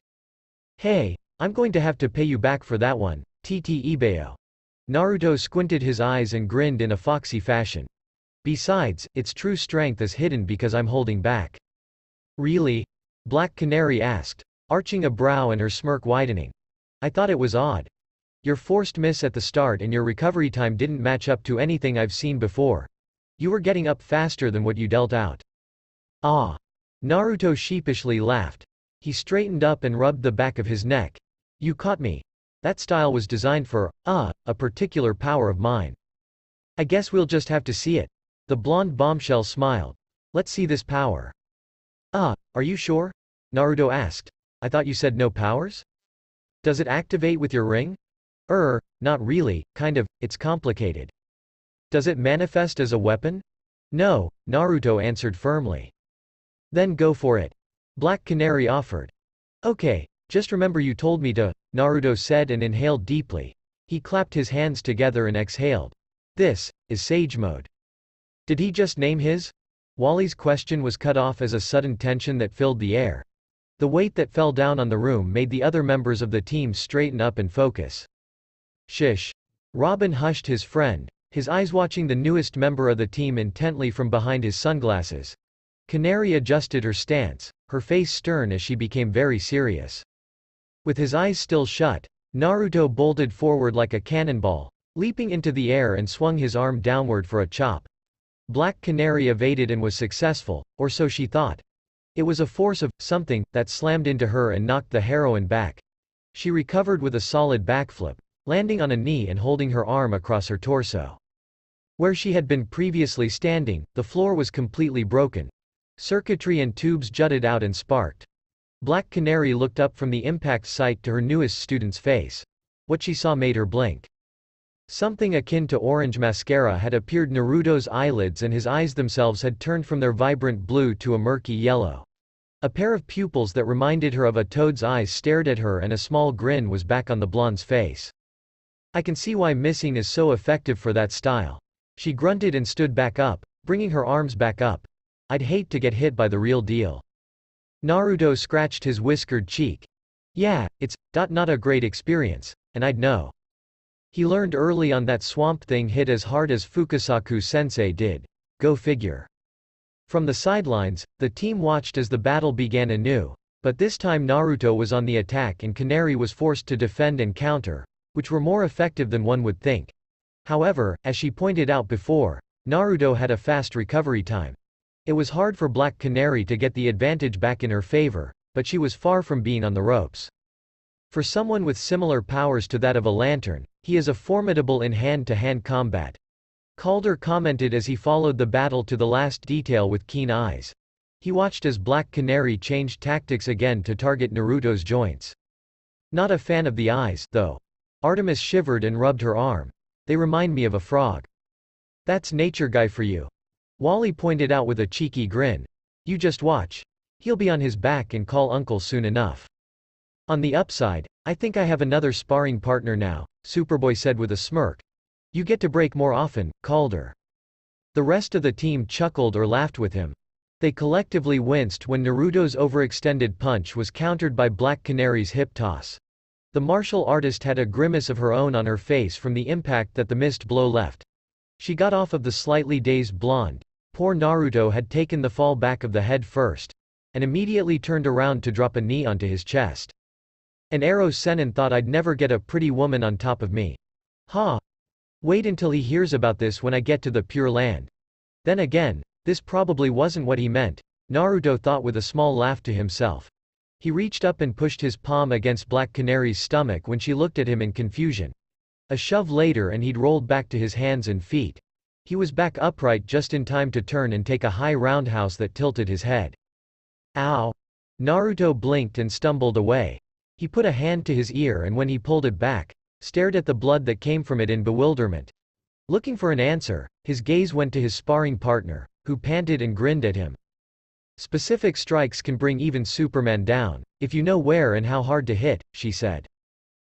Hey, I'm going to have to pay you back for that one, TT Ibeo. Naruto squinted his eyes and grinned in a foxy fashion. Besides, its true strength is hidden because I'm holding back. Really? Black Canary asked, arching a brow and her smirk widening. I thought it was odd. Your forced miss at the start and your recovery time didn't match up to anything I've seen before. You were getting up faster than what you dealt out. Ah. Naruto sheepishly laughed. He straightened up and rubbed the back of his neck. You caught me. That style was designed for, a particular power of mine. I guess we'll just have to see it. The blonde bombshell smiled. Let's see this power. Are you sure? Naruto asked. I thought you said no powers? Does it activate with your ring? Not really, kind of, it's complicated. Does it manifest as a weapon? No, Naruto answered firmly. Then go for it. Black Canary offered. Okay, just remember you told me to, Naruto said and inhaled deeply. He clapped his hands together and exhaled. This is Sage Mode. Did he just name his? Wally's question was cut off as a sudden tension that filled the air. The weight that fell down on the room made the other members of the team straighten up and focus. Shish. Robin hushed his friend, his eyes watching the newest member of the team intently from behind his sunglasses. Canary adjusted her stance, her face stern as she became very serious. With his eyes still shut, Naruto bolted forward like a cannonball, leaping into the air and swung his arm downward for a chop. Black Canary evaded and was successful, or so she thought. It was a force of something that slammed into her and knocked the heroine back. She recovered with a solid backflip, landing on a knee and holding her arm across her torso. Where she had been previously standing, the floor was completely broken. Circuitry and tubes jutted out and sparked. Black Canary looked up from the impact site to her newest student's face. What she saw made her blink. Something akin to orange mascara had appeared Naruto's eyelids and his eyes themselves had turned from their vibrant blue to a murky yellow. A pair of pupils that reminded her of a toad's eyes stared at her and a small grin was back on the blonde's face. I can see why missing is so effective for that style. She grunted and stood back up, bringing her arms back up. I'd hate to get hit by the real deal. Naruto scratched his whiskered cheek. Yeah, it's not a great experience, and I'd know. He learned early on that Swamp Thing hit as hard as Fukasaku-sensei did. Go figure. From the sidelines, the team watched as the battle began anew, but this time Naruto was on the attack and Canary was forced to defend and counter, which were more effective than one would think. However, as she pointed out before, Naruto had a fast recovery time. It was hard for Black Canary to get the advantage back in her favor, but she was far from being on the ropes. For someone with similar powers to that of a lantern, he is a formidable in hand-to-hand combat. Calder commented as he followed the battle to the last detail with keen eyes. He watched as Black Canary changed tactics again to target Naruto's joints. Not a fan of the eyes, though. Artemis shivered and rubbed her arm. They remind me of a frog. That's nature guy for you. Wally pointed out with a cheeky grin. You just watch. He'll be on his back and call uncle soon enough. On the upside, I think I have another sparring partner now, Superboy said with a smirk. You get to break more often, Calder. The rest of the team chuckled or laughed with him. They collectively winced when Naruto's overextended punch was countered by Black Canary's hip toss. The martial artist had a grimace of her own on her face from the impact that the missed blow left. She got off of the slightly dazed blonde. Poor Naruto had taken the fall back of the head first, and immediately turned around to drop a knee onto his chest. An arrow Sennin thought I'd never get a pretty woman on top of me. Ha! Wait until he hears about this when I get to the Pure Land. Then again, this probably wasn't what he meant, Naruto thought with a small laugh to himself. He reached up and pushed his palm against Black Canary's stomach when she looked at him in confusion. A shove later and he'd rolled back to his hands and feet. He was back upright just in time to turn and take a high roundhouse that tilted his head. Ow! Naruto blinked and stumbled away. He put a hand to his ear and when he pulled it back, stared at the blood that came from it in bewilderment. Looking for an answer, his gaze went to his sparring partner, who panted and grinned at him. Specific strikes can bring even Superman down, if you know where and how hard to hit, she said.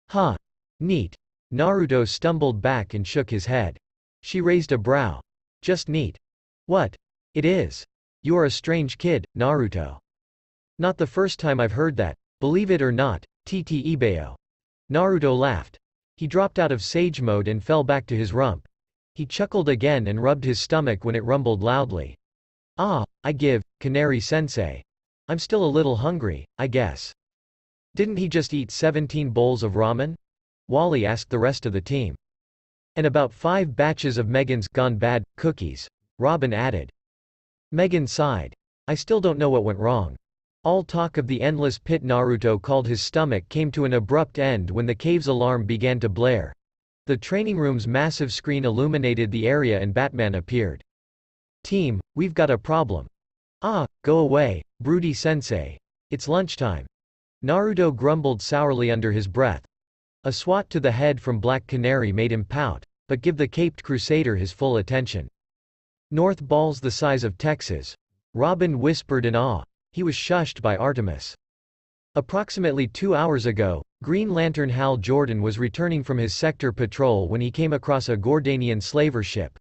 Huh. Neat. Naruto stumbled back and shook his head. She raised a brow. Just neat. What? It is. You are a strange kid, Naruto. Not the first time I've heard that, believe it or not, TT Ibeo. Naruto laughed. He dropped out of sage mode and fell back to his rump. He chuckled again and rubbed his stomach when it rumbled loudly. I give, Canary-sensei. I'm still a little hungry, I guess. Didn't he just eat 17 bowls of ramen? Wally asked the rest of the team. And about 5 batches of Megan's gone bad cookies, Robin added. Megan sighed. I still don't know what went wrong. All talk of the endless pit Naruto called his stomach came to an abrupt end when the cave's alarm began to blare. The training room's massive screen illuminated the area and Batman appeared. Team, we've got a problem. Ah, go away, broody-sensei. It's lunchtime. Naruto grumbled sourly under his breath. A swat to the head from Black Canary made him pout, but give the caped crusader his full attention. North balls the size of Texas. Robin whispered in awe. He was shushed by Artemis. Approximately 2 hours ago, Green Lantern Hal Jordan was returning from his sector patrol when he came across a Gordanian slaver ship.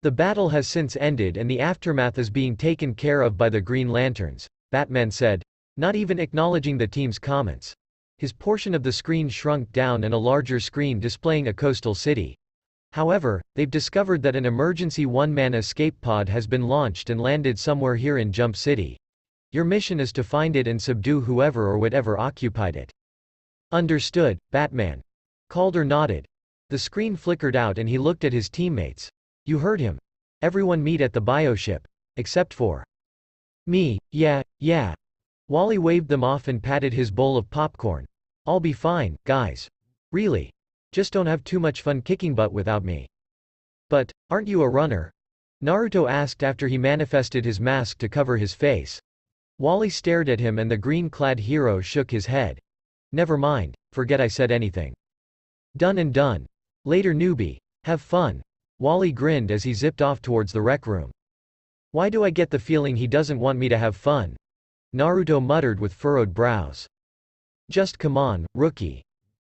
The battle has since ended and the aftermath is being taken care of by the Green Lanterns, Batman said, not even acknowledging the team's comments. His portion of the screen shrunk down and a larger screen displaying a coastal city. However, they've discovered that an emergency one-man escape pod has been launched and landed somewhere here in Jump City. Your mission is to find it and subdue whoever or whatever occupied it. Understood, Batman. Calder nodded. The screen flickered out and he looked at his teammates. You heard him. Everyone meet at the bioship. Except for me, yeah. Wally waved them off and patted his bowl of popcorn. I'll be fine, guys. Really. Just don't have too much fun kicking butt without me. But, aren't you a runner? Naruto asked after he manifested his mask to cover his face. Wally stared at him and the green-clad hero shook his head. Never mind, forget I said anything. Done and done. Later newbie. Have fun. Wally grinned as he zipped off towards the rec room. Why do I get the feeling he doesn't want me to have fun? Naruto muttered with furrowed brows. Just come on, rookie.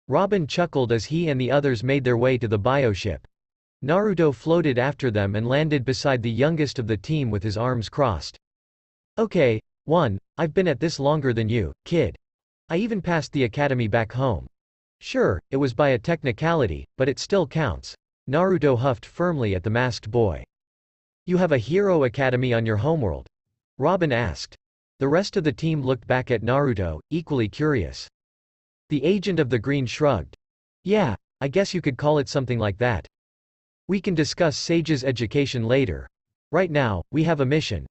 Robin chuckled as he and the others made their way to the bioship. Naruto floated after them and landed beside the youngest of the team with his arms crossed. Okay, I've been at this longer than you, kid. I even passed the academy back home. Sure, it was by a technicality, but it still counts. Naruto huffed firmly at the masked boy. You have a hero academy on your homeworld? Robin asked. The rest of the team looked back at Naruto, equally curious. The agent of the Green shrugged. Yeah, I guess you could call it something like that. We can discuss Sage's education later. Right now, we have a mission.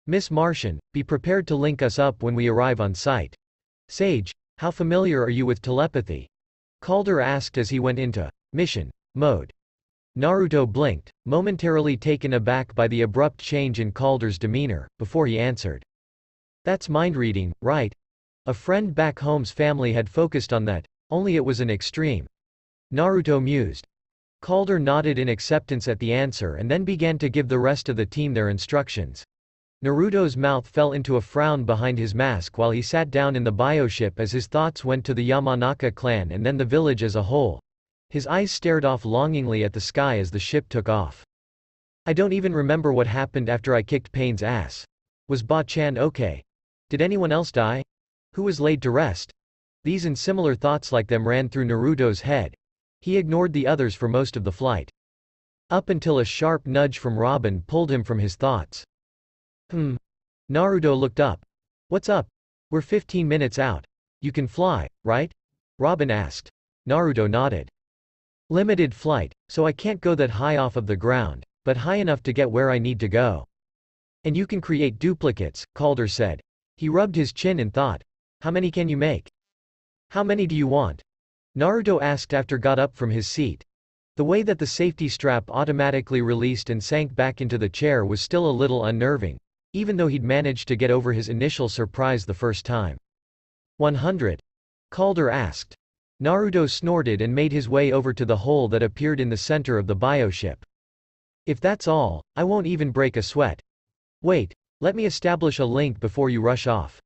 Miss Martian, be prepared to link us up when we arrive on site. Sage, how familiar are you with telepathy? Calder asked as he went into mission mode. Naruto blinked, momentarily taken aback by the abrupt change in Calder's demeanor, before he answered. That's mind reading, right? A friend back home's family had focused on that, only it was an extreme. Naruto mused. Calder nodded in acceptance at the answer and then began to give the rest of the team their instructions. Naruto's mouth fell into a frown behind his mask while he sat down in the bioship as his thoughts went to the Yamanaka clan and then the village as a whole. His eyes stared off longingly at the sky as the ship took off. I don't even remember what happened after I kicked Pain's ass. Was Ba-chan okay? Did anyone else die? Who was laid to rest? These and similar thoughts like them ran through Naruto's head. He ignored the others for most of the flight. Up until a sharp nudge from Robin pulled him from his thoughts. Naruto looked up. What's up? We're 15 minutes out. You can fly, right? Robin asked. Naruto nodded. Limited flight, so I can't go that high off of the ground, but high enough to get where I need to go. And you can create duplicates, Calder said. He rubbed his chin in thought. How many can you make? How many do you want? Naruto asked after got up from his seat. The way that the safety strap automatically released and sank back into the chair was still a little unnerving, even though he'd managed to get over his initial surprise the first time. 100? Calder asked. Naruto snorted and made his way over to the hole that appeared in the center of the bioship. If that's all, I won't even break a sweat. Wait, let me establish a link before you rush off.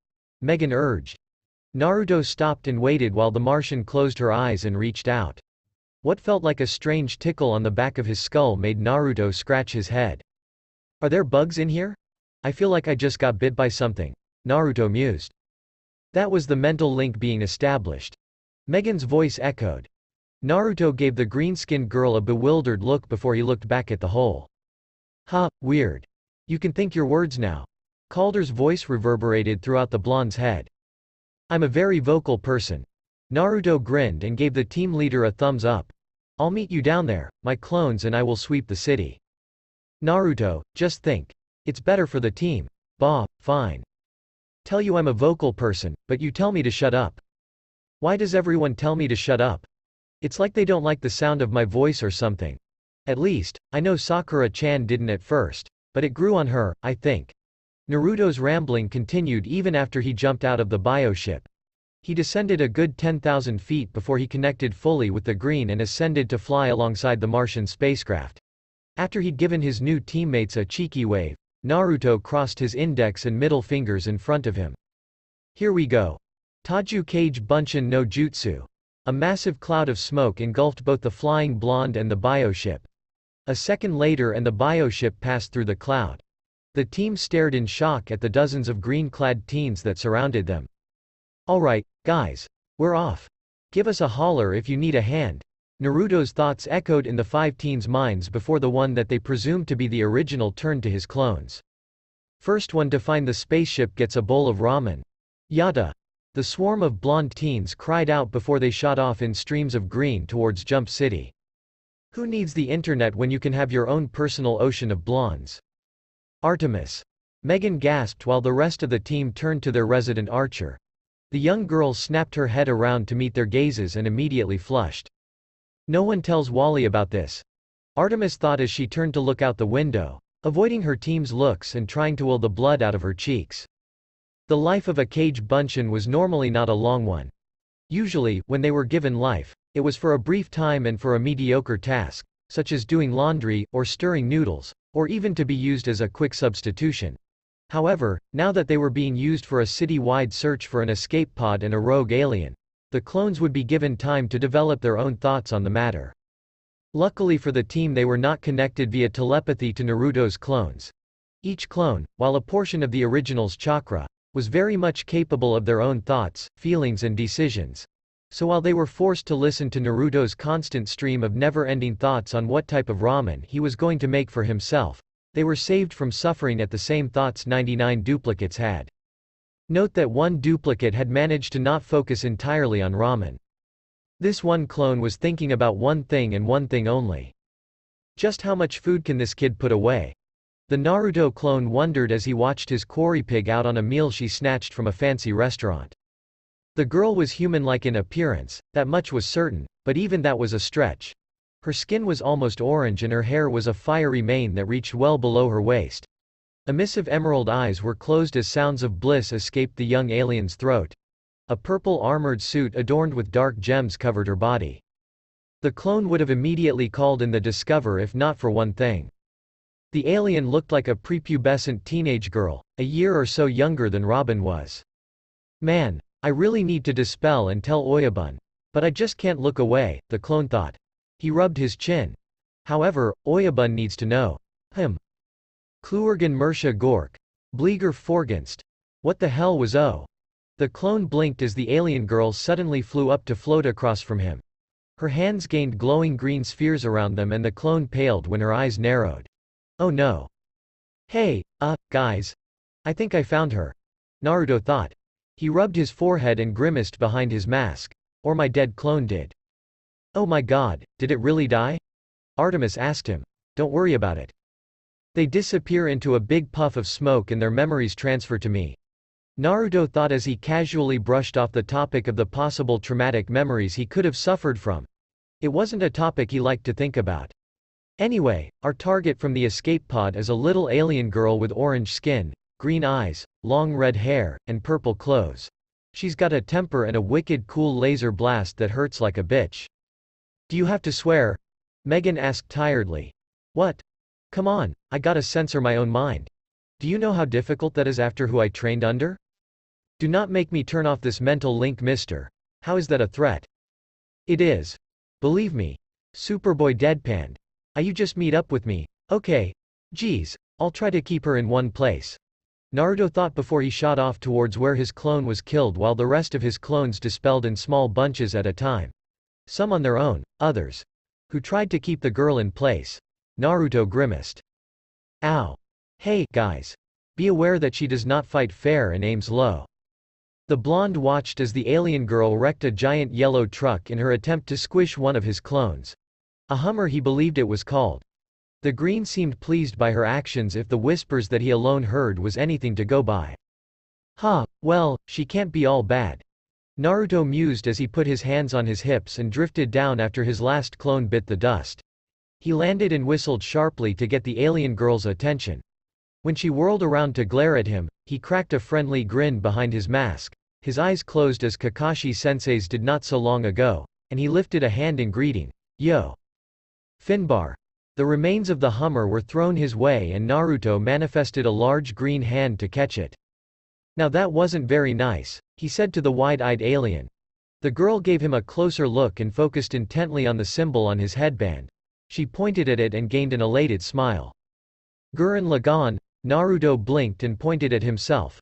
Megan urged. Naruto stopped and waited while the Martian closed her eyes and reached out. What felt like a strange tickle on the back of his skull made Naruto scratch his head. Are there bugs in here? I feel like I just got bit by something, Naruto mused. That was the mental link being established. Megan's voice echoed. Naruto gave the green-skinned girl a bewildered look before he looked back at the hole. Weird. You can think your words now. Calder's voice reverberated throughout the blonde's head. I'm a very vocal person. Naruto grinned and gave the team leader a thumbs up. I'll meet you down there, my clones, and I will sweep the city. Naruto, just think. It's better for the team. Fine. Tell you I'm a vocal person, but you tell me to shut up. Why does everyone tell me to shut up? It's like they don't like the sound of my voice or something. At least, I know Sakura-chan didn't at first. But it grew on her, I think. Naruto's rambling continued even after he jumped out of the bioship. He descended a good 10,000 feet before he connected fully with the green and ascended to fly alongside the Martian spacecraft. After he'd given his new teammates a cheeky wave, Naruto crossed his index and middle fingers in front of him. Here we go. Taju Kage Bunshin no Jutsu. A massive cloud of smoke engulfed both the flying blonde and the bioship. A second later and the bioship passed through the cloud. The team stared in shock at the dozens of green-clad teens that surrounded them. "Alright, guys. We're off. Give us a holler if you need a hand." Naruto's thoughts echoed in the 5 teens' minds before the one that they presumed to be the original turned to his clones. First one to find the spaceship gets a bowl of ramen. Yada. The swarm of blonde teens cried out before they shot off in streams of green towards Jump City. Who needs the internet when you can have your own personal ocean of blondes? Artemis. Megan gasped while the rest of the team turned to their resident archer. The young girl snapped her head around to meet their gazes and immediately flushed. No one tells Wally about this. Artemis thought as she turned to look out the window, avoiding her team's looks and trying to will the blood out of her cheeks. The life of a Kage Bunshin was normally not a long one. Usually, when they were given life, it was for a brief time and for a mediocre task, such as doing laundry, or stirring noodles, or even to be used as a quick substitution. However, now that they were being used for a city-wide search for an escape pod and a rogue alien, the clones would be given time to develop their own thoughts on the matter. Luckily for the team, they were not connected via telepathy to Naruto's clones. Each clone, while a portion of the original's chakra, was very much capable of their own thoughts, feelings and decisions. So while they were forced to listen to Naruto's constant stream of never-ending thoughts on what type of ramen he was going to make for himself, they were saved from suffering at the same thoughts 99 duplicates had. Note that one duplicate had managed to not focus entirely on ramen. This one clone was thinking about one thing and one thing only. Just how much food can this kid put away? The Naruto clone wondered as he watched his quarry pig out on a meal she snatched from a fancy restaurant. The girl was human-like in appearance, that much was certain, but even that was a stretch. Her skin was almost orange and her hair was a fiery mane that reached well below her waist. Emissive emerald eyes were closed as sounds of bliss escaped the young alien's throat. A purple armored suit adorned with dark gems covered her body. The clone would have immediately called in the Discover if not for one thing. The alien looked like a prepubescent teenage girl, a year or so younger than Robin was. Man, I really need to dispel and tell Oyabun. But I just can't look away, the clone thought. He rubbed his chin. However, Oyabun needs to know. Kluergen Mersha Gork. Bleeger Forgenst. What the hell was O? The clone blinked as the alien girl suddenly flew up to float across from him. Her hands gained glowing green spheres around them and the clone paled when her eyes narrowed. Oh no. Hey, guys. I think I found her. Naruto thought. He rubbed his forehead and grimaced behind his mask. Or my dead clone did. Oh my god, did it really die? Artemis asked him. Don't worry about it. They disappear into a big puff of smoke and their memories transfer to me. Naruto thought as he casually brushed off the topic of the possible traumatic memories he could have suffered from. It wasn't a topic he liked to think about. Anyway, our target from the escape pod is a little alien girl with orange skin, green eyes, long red hair, and purple clothes. She's got a temper and a wicked cool laser blast that hurts like a bitch. Do you have to swear? Megan asked tiredly. What? Come on, I gotta censor my own mind. Do you know how difficult that is after who I trained under? Do not make me turn off this mental link, mister. How is that a threat? It is. Believe me. Superboy deadpanned. You just meet up with me, okay? Geez, I'll try to keep her in one place. Naruto thought before he shot off towards where his clone was killed while the rest of his clones dispelled in small bunches at a time. Some on their own, others who tried to keep the girl in place. Naruto grimaced. Ow. Hey, guys. Be aware that she does not fight fair and aims low. The blonde watched as the alien girl wrecked a giant yellow truck in her attempt to squish one of his clones. A Hummer he believed it was called. The green seemed pleased by her actions if the whispers that he alone heard was anything to go by. Well, she can't be all bad. Naruto mused as he put his hands on his hips and drifted down after his last clone bit the dust. He landed and whistled sharply to get the alien girl's attention. When she whirled around to glare at him, he cracked a friendly grin behind his mask. His eyes closed as Kakashi-sensei's did not so long ago, and he lifted a hand in greeting. Yo! Finbar! The remains of the Hummer were thrown his way and Naruto manifested a large green hand to catch it. Now that wasn't very nice, he said to the wide-eyed alien. The girl gave him a closer look and focused intently on the symbol on his headband. She pointed at it and gained an elated smile. Gurren Lagann. Naruto blinked and pointed at himself.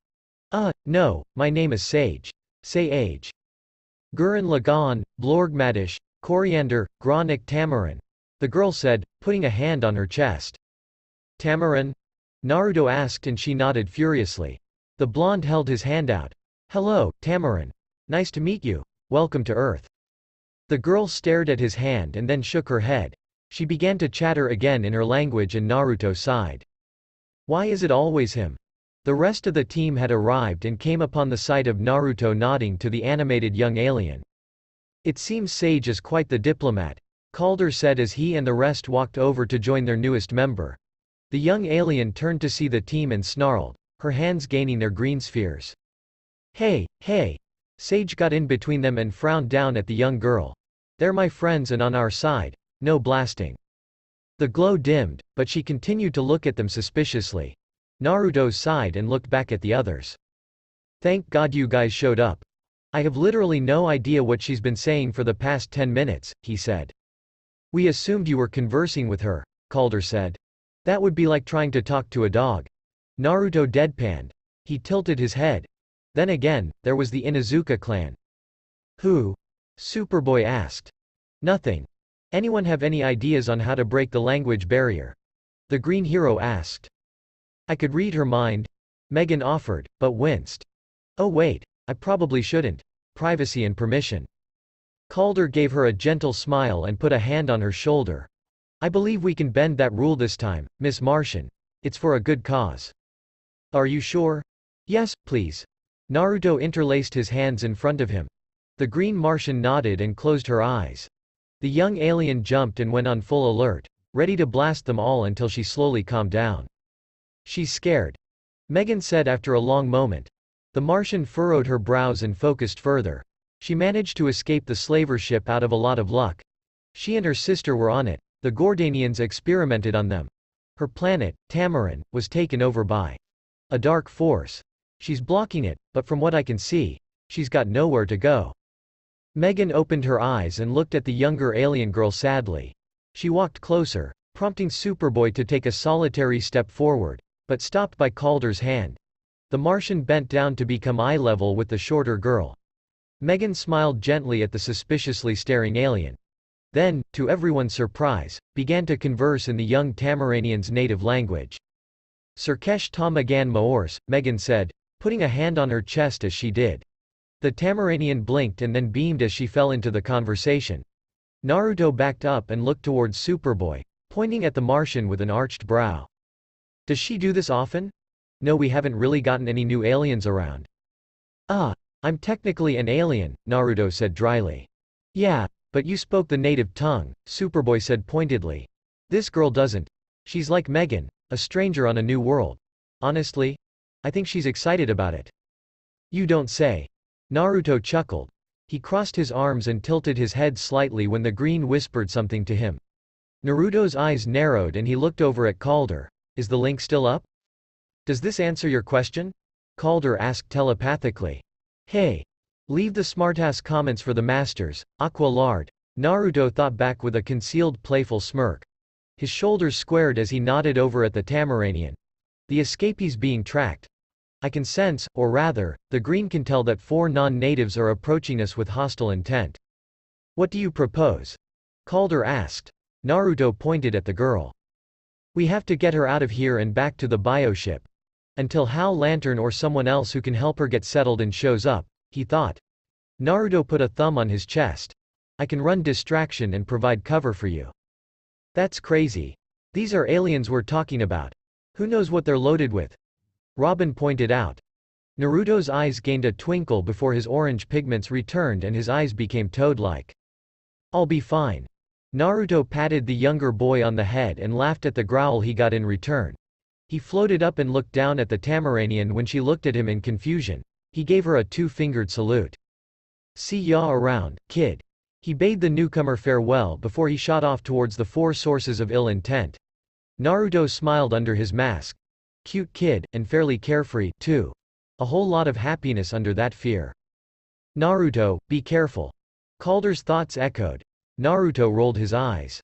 No, my name is Sage. Say age. Gurren Lagann, Blorgmadish, Coriander, Granic Tamarin. The girl said, putting a hand on her chest. Tamarin? Naruto asked and she nodded furiously. The blonde held his hand out. Hello, Tamarin. Nice to meet you. Welcome to Earth. The girl stared at his hand and then shook her head. She began to chatter again in her language and Naruto sighed. Why is it always him? The rest of the team had arrived and came upon the sight of Naruto nodding to the animated young alien. It seems Sage is quite the diplomat, Calder said as he and the rest walked over to join their newest member. The young alien turned to see the team and snarled, her hands gaining their green spheres. Hey! Sage got in between them and frowned down at the young girl. They're my friends and on our side, no blasting. The glow dimmed, but she continued to look at them suspiciously. Naruto sighed and looked back at the others. Thank God you guys showed up. I have literally no idea what she's been saying for the past 10 minutes, he said. We assumed you were conversing with her, Calder said. That would be like trying to talk to a dog. Naruto deadpanned. He tilted his head. Then again, there was the Inuzuka clan. Who? Superboy asked. Nothing. Anyone have any ideas on how to break the language barrier? The green hero asked. I could read her mind. Megan offered, but winced. Oh wait, I probably shouldn't. Privacy and permission. Calder gave her a gentle smile and put a hand on her shoulder. I believe we can bend that rule this time, Miss Martian. It's for a good cause. Are you sure? Yes, please. Naruto interlaced his hands in front of him. The green Martian nodded and closed her eyes. The young alien jumped and went on full alert, ready to blast them all until she slowly calmed down. She's scared, Megan said after a long moment. The Martian furrowed her brows and focused further. She managed to escape the slaver ship out of a lot of luck. She and her sister were on it. The Gordanians experimented on them. Her planet, Tamarin, was taken over by a dark force. She's blocking it, but from what I can see, she's got nowhere to go. Megan opened her eyes and looked at the younger alien girl sadly. She walked closer, prompting Superboy to take a solitary step forward, but stopped by Calder's hand. The Martian bent down to become eye level with the shorter girl. Megan smiled gently at the suspiciously staring alien. Then, to everyone's surprise, began to converse in the young Tamaranian's native language. Sirkesh Tamagan Maors, Megan said, putting a hand on her chest as she did. The Tamaranian blinked and then beamed as she fell into the conversation. Naruto backed up and looked towards Superboy, pointing at the Martian with an arched brow. Does she do this often? No, we haven't really gotten any new aliens around. I'm technically an alien, Naruto said dryly. Yeah, but you spoke the native tongue, Superboy said pointedly. This girl doesn't. She's like Megan, a stranger on a new world. Honestly, I think she's excited about it. You don't say. Naruto chuckled. He crossed his arms and tilted his head slightly when the green whispered something to him. Naruto's eyes narrowed and he looked over at Calder. Is the link still up? Does this answer your question? Calder asked telepathically. Hey. Leave the smartass comments for the masters, Aqua Lard. Naruto thought back with a concealed playful smirk. His shoulders squared as he nodded over at the Tamaranian. The escapee's being tracked. I can sense, or rather, the green can tell that 4 non-natives are approaching us with hostile intent. What do you propose? Calder asked. Naruto pointed at the girl. We have to get her out of here and back to the bioship. Until Hal Lantern or someone else who can help her get settled and shows up, he thought. Naruto put a thumb on his chest. I can run distraction and provide cover for you. That's crazy. These are aliens we're talking about. Who knows what they're loaded with? Robin pointed out. Naruto's eyes gained a twinkle before his orange pigments returned and his eyes became toad-like. I'll be fine. Naruto patted the younger boy on the head and laughed at the growl he got in return. He floated up and looked down at the Tamaranian. When she looked at him in confusion, he gave her a two-fingered salute. "See ya around, kid." He bade the newcomer farewell before he shot off towards the four sources of ill intent. Naruto smiled under his mask. Cute kid, and fairly carefree, too. A whole lot of happiness under that fear. "Naruto, be careful." Calder's thoughts echoed. Naruto rolled his eyes.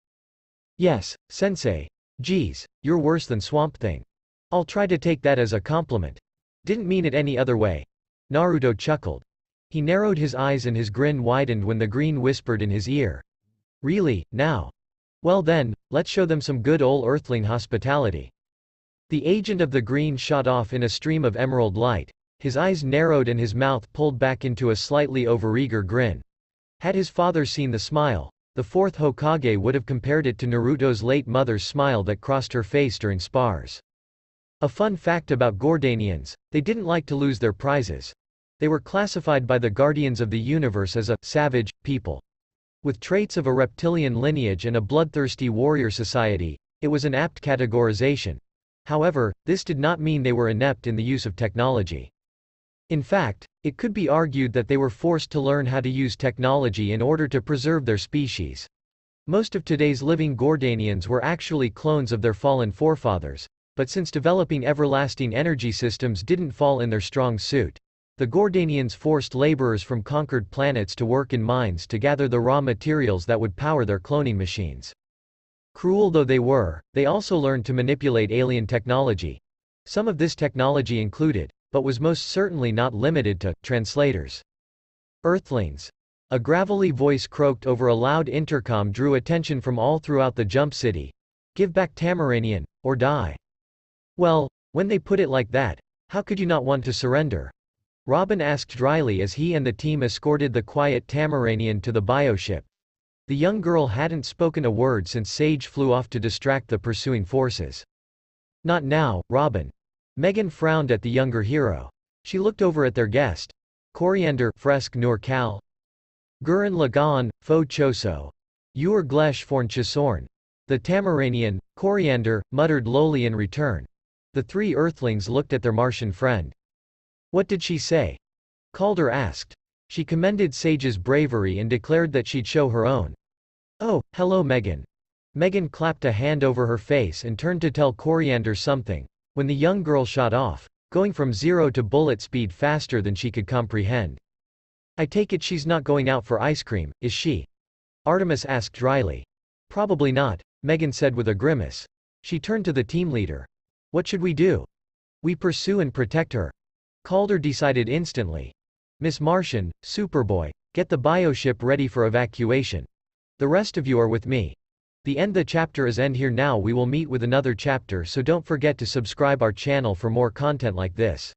"Yes, sensei. Geez, you're worse than Swamp Thing." "I'll try to take that as a compliment. Didn't mean it any other way." Naruto chuckled. He narrowed his eyes and his grin widened when the green whispered in his ear. "Really, now? Well then, let's show them some good ol' earthling hospitality." The agent of the green shot off in a stream of emerald light. His eyes narrowed and his mouth pulled back into a slightly overeager grin. Had his father seen the smile, the fourth Hokage would have compared it to Naruto's late mother's smile that crossed her face during spars. A fun fact about Gordanians: they didn't like to lose their prizes. They were classified by the Guardians of the Universe as a savage people. With traits of a reptilian lineage and a bloodthirsty warrior society, it was an apt categorization. However, this did not mean they were inept in the use of technology. In fact, it could be argued that they were forced to learn how to use technology in order to preserve their species. Most of today's living Gordanians were actually clones of their fallen forefathers, but since developing everlasting energy systems didn't fall in their strong suit, the Gordanians forced laborers from conquered planets to work in mines to gather the raw materials that would power their cloning machines. Cruel though they were, they also learned to manipulate alien technology. Some of this technology included, but was most certainly not limited to, translators. "Earthlings." A gravelly voice croaked over a loud intercom drew attention from all throughout the Jump City. "Give back Tamaranian, or die." "Well, when they put it like that, how could you not want to surrender?" Robin asked dryly as he and the team escorted the quiet Tamaranian to the bioship. The young girl hadn't spoken a word since Sage flew off to distract the pursuing forces. "Not now, Robin." Megan frowned at the younger hero. She looked over at their guest. "Coriander, fresque nur kal. Gurin lagan, fo choso. Ur glesh forn chisorn." The Tamaranian, Coriander, muttered lowly in return. The three Earthlings looked at their Martian friend. "What did she say?" Calder asked. She commended Sage's bravery and declared that she'd show her own. "Oh, hello Megan." Megan clapped a hand over her face and turned to tell Coriander something, when the young girl shot off, going from 0 to bullet speed faster than she could comprehend. "I take it she's not going out for ice cream, is she?" Artemis asked dryly. "Probably not," Megan said with a grimace. She turned to the team leader. "What should we do?" "We pursue and protect her." Calder decided instantly. "Miss Martian, Superboy, get the bioship ready for evacuation. The rest of you are with me." The chapter is end here now. We will meet with another chapter, so don't forget to subscribe our channel for more content like this.